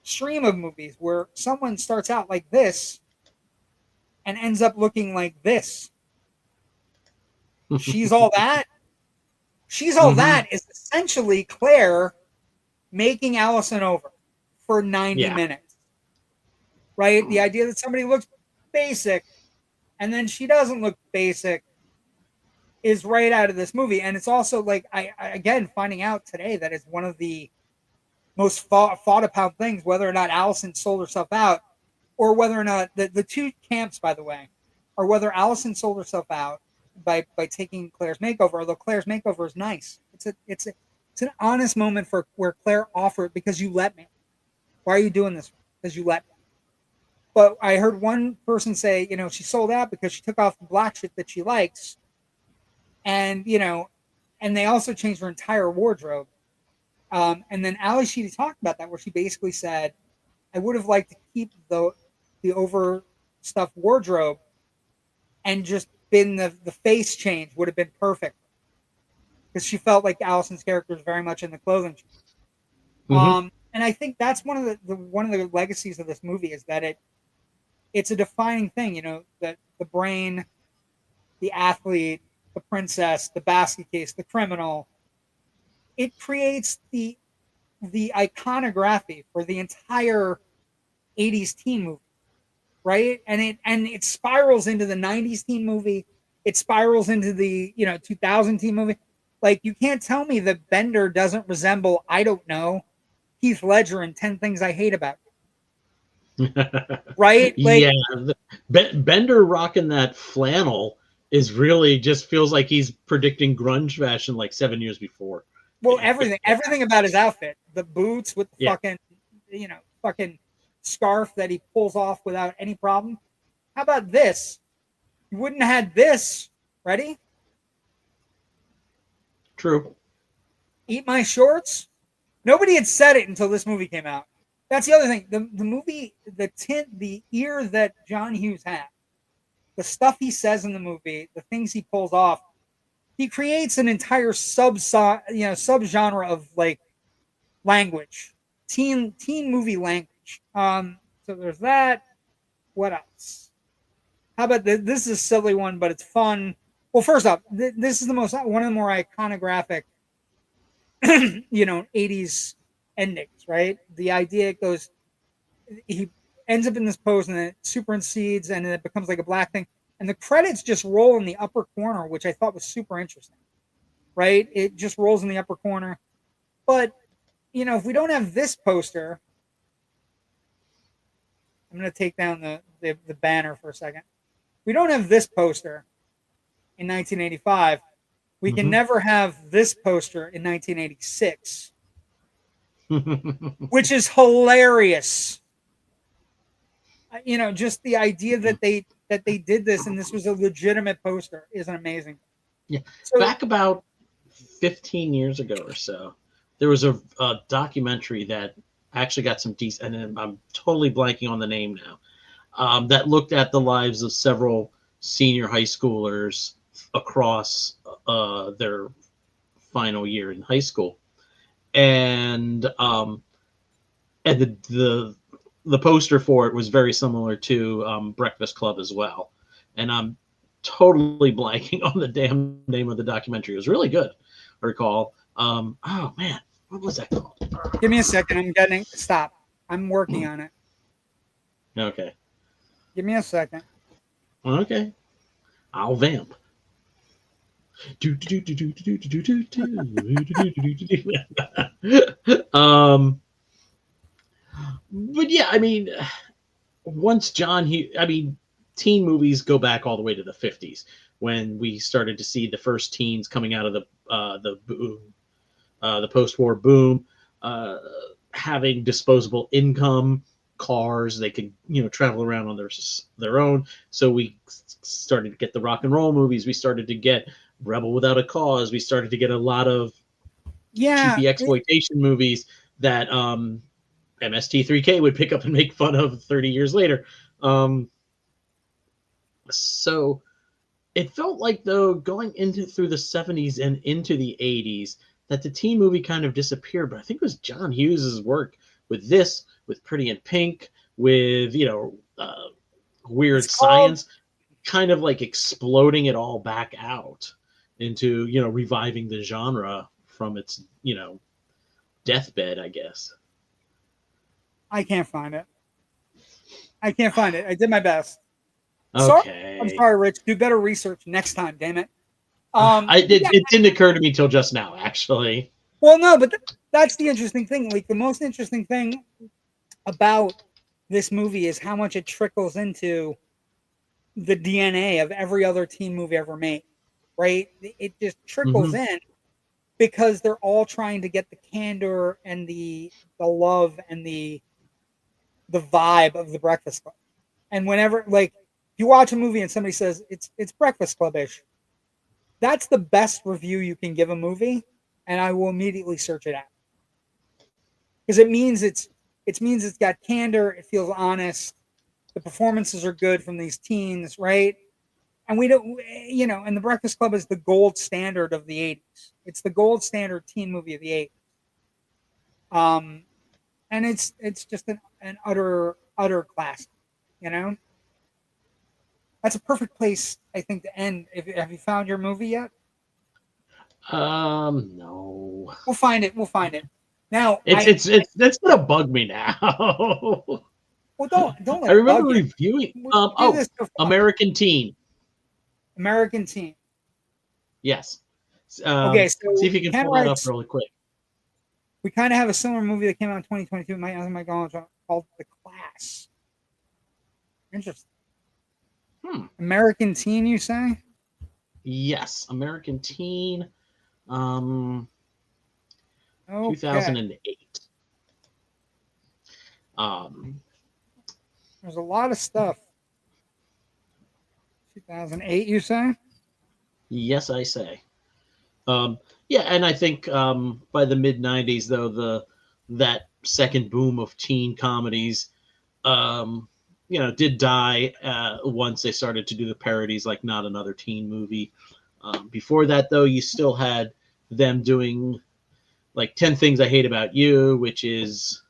stream of movies where someone starts out like this and ends up looking like this. She's All That. She's All That is essentially Claire making Allison over for 90 minutes. Right? The idea that somebody looks basic and then she doesn't look basic is right out of this movie. And it's also like, I again, finding out today that it's one of the most fought upon things, whether or not Allison sold herself out, or whether or not the two camps, by the way, are whether Allison sold herself out by taking Claire's makeover, although Claire's makeover is nice. It's an honest moment for where Claire offered, because you let me. Why are you doing this? Because you let me. But I heard one person say, she sold out because she took off the black shit that she likes. And, and they also changed her entire wardrobe. And then Ali Sheedy talked about that, where she basically said, I would have liked to keep the overstuffed wardrobe and just been the face change would have been perfect. Because she felt like Allison's character is very much in the clothing. And I think that's one of the legacies of this movie, is that it's a defining thing, that the brain, the athlete, the princess, the basket case, the criminal, it creates the iconography for the entire 80s teen movie, right? And it spirals into the 90s teen movie. It spirals into the 2000 teen movie. Like, you can't tell me that Bender doesn't resemble, I don't know, Heath Ledger in 10 Things I Hate About You. Right? Like, Bender rocking that flannel is really just feels like he's predicting grunge fashion like 7 years before. Well, everything about his outfit, the boots with the fucking scarf that he pulls off without any problem. How about this? You wouldn't have had this. Ready? True. Eat my shorts. Nobody had said it until this movie came out. That's the other thing. The movie, the ear that John Hughes had, the stuff he says in the movie, the things he pulls off, he creates an entire subgenre of like language, teen movie language. So there's that. What else? How about this is a silly one, but it's fun. Well, first off, this is one of the more iconographic, 80s endings, right? The idea it goes, he ends up in this pose and it supersedes and it becomes like a black thing. And the credits just roll in the upper corner, which I thought was super interesting, right? It just rolls in the upper corner. But, if we don't have this poster, I'm going to take down the banner for a second. We don't have this poster in 1985. We can never have this poster in 1986, which is hilarious. Just the idea that they did this and this was a legitimate poster isn't amazing. Yeah. So, back about 15 years ago or so, there was a documentary that actually got some decent, and I'm totally blanking on the name now, that looked at the lives of several senior high schoolers across their final year in high school, and the poster for it was very similar to Breakfast Club as well, and I'm totally blanking on the damn name of the documentary. It was really good, I recall. Oh man, what was that called? give me a second. Stop. I'm working on it. Okay. Give me a second. Okay. I'll vamp. But yeah, I mean, once John Hughes, I mean, teen movies go back all the way to the 50s when we started to see the first teens coming out of the boom, the post-war boom, having disposable income, cars, they could travel around on their own. So we started to get the rock and roll movies. We started to get Rebel Without a Cause. We started to get a lot of cheapy exploitation movies that MST3K would pick up and make fun of 30 years later. So it felt like, though, going through the 70s and into the 80s, that the teen movie kind of disappeared. But I think it was John Hughes' work with this, with Pretty in Pink, with Weird Science, kind of like exploding it all back out into reviving the genre from its deathbed, I guess. I can't find it. I did my best. Okay. I'm sorry, Rich. Do better research next time, damn it. It didn't occur to me till just now, actually. Well, no, but that's the interesting thing. Like, the most interesting thing about this movie is how much it trickles into the DNA of every other teen movie ever made, right? It just trickles in because they're all trying to get the candor and the love and the vibe of the Breakfast Club. And whenever, like, you watch a movie and somebody says it's Breakfast Club-ish, that's the best review you can give a movie, and I will immediately search it out because it means it's got candor, it feels honest, the performances are good from these teens, right? And we don't, and the Breakfast Club is the gold standard of the 80s. It's the gold standard teen movie of the 80s. And it's just an utter classic, That's a perfect place, I think, to end. Have you found your movie yet? No. We'll find it. Now that's gonna bug me now. Well, don't let I remember it bug reviewing. this American Teen. American Teen. Yes. Okay, so see if you can pull that up really quick. We kind of have a similar movie that came out in 2022. My God, called The Class. Interesting. American Teen, you say? Yes, American Teen. 2008. There's a lot of stuff. 2008, you say? Yes, I say. Yeah, and I think by the mid '90s, though, that second boom of teen comedies, did die once they started to do the parodies, like Not Another Teen Movie. Before that, though, you still had them doing like 10 Things I Hate About You, which is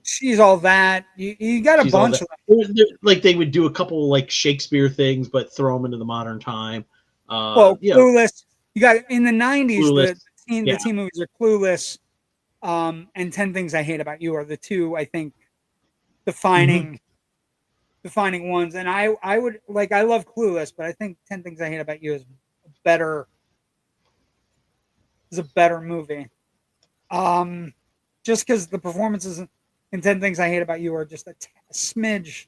She's All That. You got a bunch of them. Like they would do a couple like Shakespeare things, but throw them into the modern time. Clueless. You got in the 90s, the teen movies are Clueless, and 10 Things I Hate About You are the two, I think, defining ones. And I would like, I love Clueless, but I think 10 Things I Hate About You is a better movie. Just because the performances in 10 Things I Hate About You are just a smidge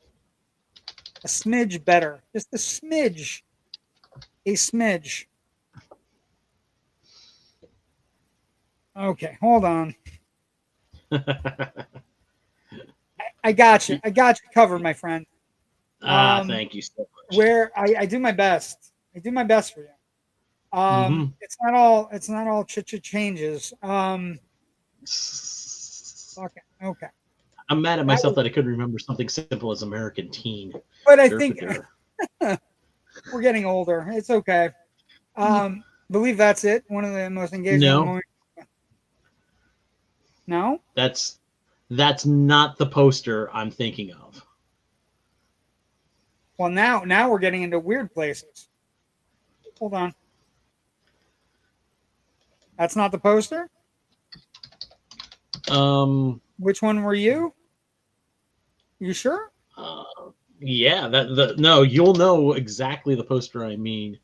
a smidge better. Just a smidge. A smidge. Okay, hold on. I got you. I got you covered, my friend. Thank you so much. Where I do my best. I do my best for you. It's not all changes. Okay. Okay. I'm mad at myself that I couldn't remember something simple as American Teen. But I think we're getting older. It's okay. Believe that's it. One of the most engaging movies. No? That's not the poster I'm thinking of. Well, now we're getting into weird places. Hold on. That's not the poster? Which one were you? You sure? Yeah, no, you'll know exactly the poster I mean.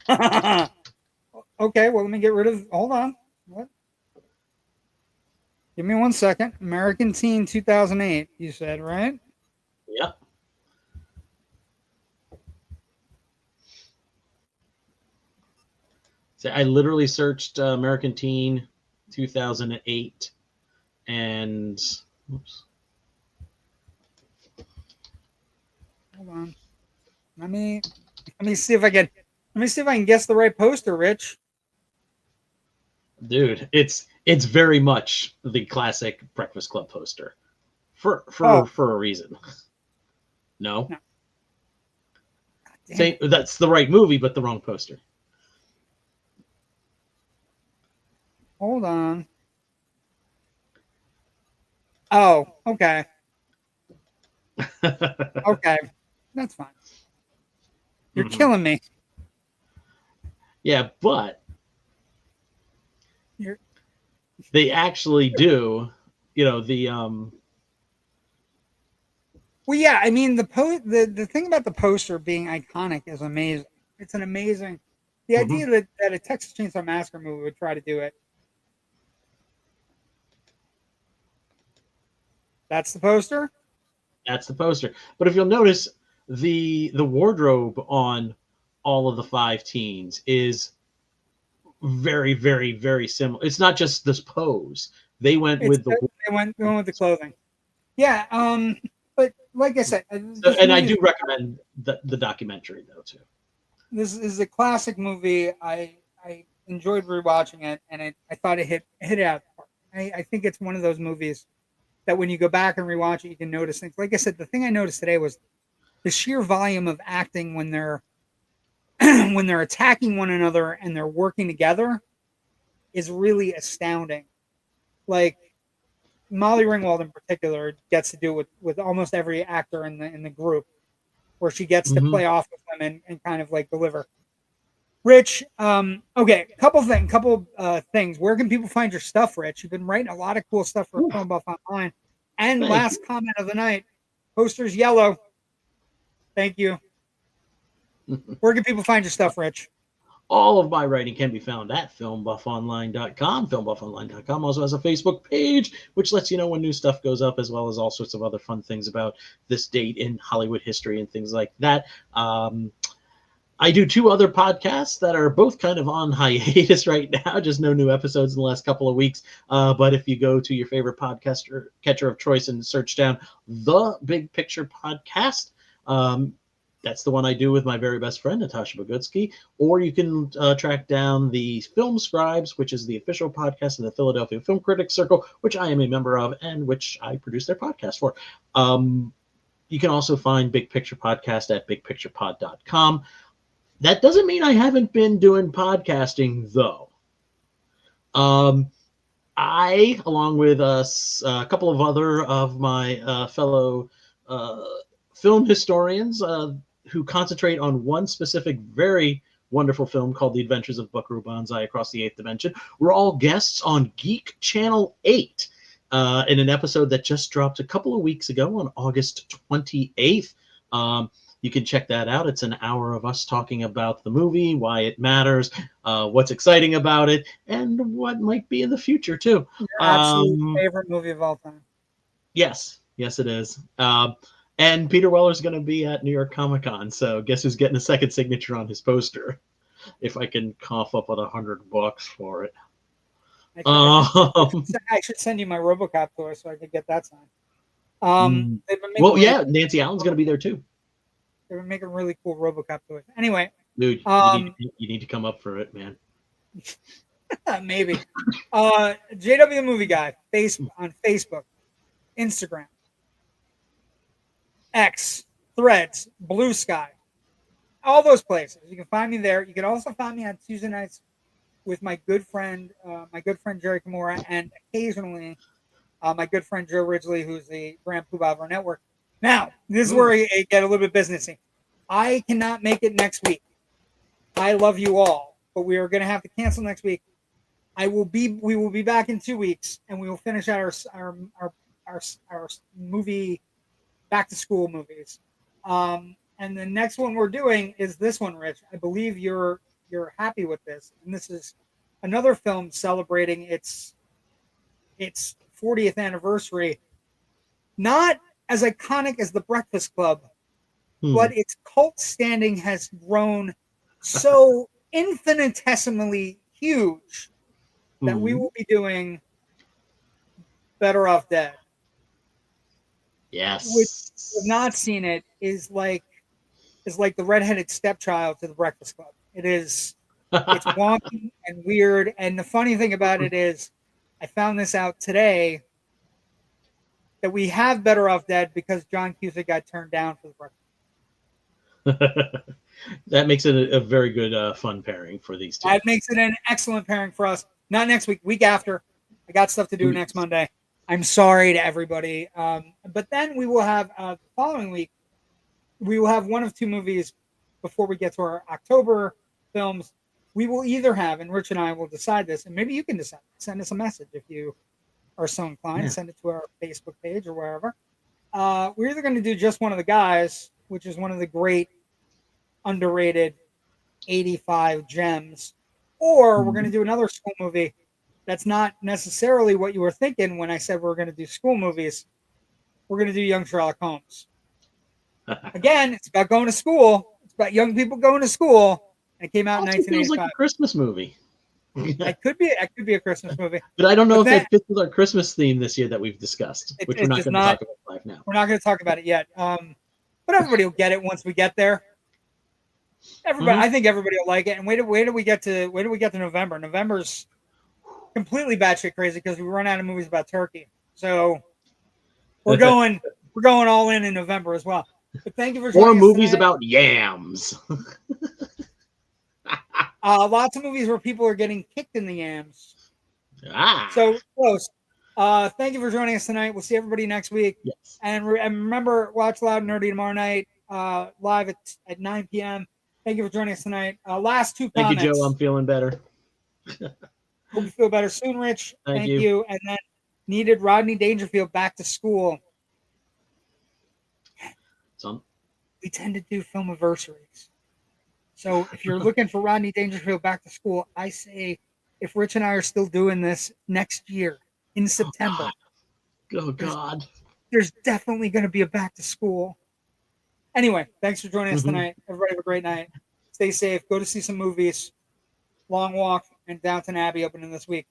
Okay, well, let me get rid of. Hold on. What? Give me 1 second. American Teen 2008, you said, right? Yep. So I literally searched American Teen 2008 and oops. Hold on. Let me see if I can guess the right poster, Rich. Dude, it's very much the classic Breakfast Club poster. For a reason. No. That's the right movie, but the wrong poster. Hold on. Oh, okay. Okay. That's fine. You're killing me. Yeah, but they actually do, the Well, yeah, I mean the thing about the poster being iconic is amazing. It's an amazing the idea that a Texas Chainsaw Massacre movie would try to do it. That's the poster? That's the poster. But if you'll notice, the wardrobe on all of the 5 teens is very, very, very similar. It's not just this pose. They went with the clothing. Yeah, but like I said, and I do recommend the documentary though too. This is a classic movie. I enjoyed rewatching it, and I thought it hit it out of the park. I think it's one of those movies that when you go back and rewatch it, you can notice things. Like I said, the thing I noticed today was the sheer volume of acting when they're when they're attacking one another and they're working together is really astounding. Like Molly Ringwald in particular gets to do with almost every actor in the group, where she gets to play off with them and kind of like deliver. Rich, okay, couple things. Where can people find your stuff, Rich? You've been writing a lot of cool stuff for Filmbuff Online. And last comment of the night, poster's yellow. Thank you. Where can people find your stuff, Rich? All of my writing can be found at filmbuffonline.com. Filmbuffonline.com also has a Facebook page, which lets you know when new stuff goes up, as well as all sorts of other fun things about this date in Hollywood history and things like that. I do 2 other podcasts that are both kind of on hiatus right now, just no new episodes in the last couple of weeks. But if you go to your favorite podcaster catcher of choice and search down The Big Picture Podcast, that's the one I do with my very best friend, Natasha Bogutsky. Or you can track down the Film Scribes, which is the official podcast of the Philadelphia Film Critics Circle, which I am a member of and which I produce their podcast for. You can also find Big Picture Podcast at bigpicturepod.com. That doesn't mean I haven't been doing podcasting, though. I, along with a couple of other of my fellow film historians who concentrate on one specific very wonderful film called The Adventures of Buckaroo Banzai Across the Eighth Dimension, we're all guests on Geek Channel 8 in an episode that just dropped a couple of weeks ago on August 28th. You can check that out. It's an hour of us talking about the movie, why it matters, what's exciting about it, and what might be in the future, too. Your absolute favorite movie of all time. Yes, it is. And Peter Weller's going to be at New York Comic Con, so guess who's getting a second signature on his poster? If I can cough up on $100 for it. I should send you my RoboCop toy so I could get that signed. Well, yeah, Nancy Allen's going to be there too. They've been making really cool RoboCop toys. Anyway, dude, you need to come up for it, man. Maybe. JW Movie Guy on Facebook, Instagram, X, Threads, Blue Sky, all those places. You can find me there. You can also find me on Tuesday nights with my good friend Jerry Kimura, and occasionally my good friend Joe Ridgely, who's the Grand Poobah of our network. Now, this is where I get a little bit businessy. I cannot make it next week. I love you all, but we are going to have to cancel next week. We will be back in 2 weeks, and we will finish out our movie back to school movies. And the next one we're doing is this one, Rich. I believe you're happy with this, and this is another film celebrating its 40th anniversary. Not as iconic as The Breakfast Club, but its cult standing has grown so infinitesimally huge that we will be doing Better Off Dead. Yes. Which, if you've not seen it, is like the redheaded stepchild to The Breakfast Club. It's wonky and weird. And the funny thing about it is, I found this out today, that we have Better Off Dead because John Hughes got turned down for The Breakfast. That makes it a very good fun pairing for these two. That makes it an excellent pairing for us. Not next week, week after. I got stuff to do next Monday. I'm sorry to everybody. But then we will have the following week, we will have one of two movies before we get to our October films. We will either have, and Rich and I will decide this, and maybe you can decide. Send us a message if you are so inclined. Yeah. Send it to our Facebook page or wherever. We're either going to do Just One of the Guys, which is one of the great underrated 85 gems, or we're going to do another school movie that's not necessarily what you were thinking when I said we're going to do school movies. We're going to do Young Sherlock Holmes. Again, it's about going to school. It's about young people going to school. And it came out in 1985. It feels like a Christmas movie. It could be a Christmas movie. But I don't know if it fits with our Christmas theme this year that we've discussed, which we're not going to talk about live now. We're not going to talk about it yet. But everybody will get it once we get there. Everybody, I think everybody will like it. And wait till we get to November. November's completely batshit crazy because we run out of movies about turkey. So we're going all in November as well. But thank you for joining us. More movies about yams. Lots of movies where people are getting kicked in the yams. So close. Thank you for joining us tonight. We'll see everybody next week. Yes. And remember, watch Loud and Nerdy tomorrow night, live at 9 p.m. Thank you for joining us tonight. Last two comments. Thank you, Joe. I'm feeling better. Hope you feel better soon, Rich. Thank you. And then needed Rodney Dangerfield back to school. We tend to do filmmaversaries. So if you're looking for Rodney Dangerfield back to school, I say if Rich and I are still doing this next year in September. Oh, God. There's definitely going to be a back to school. Anyway, thanks for joining us tonight. Everybody have a great night. Stay safe. Go to see some movies. Long Walk and Downton Abbey opening this week.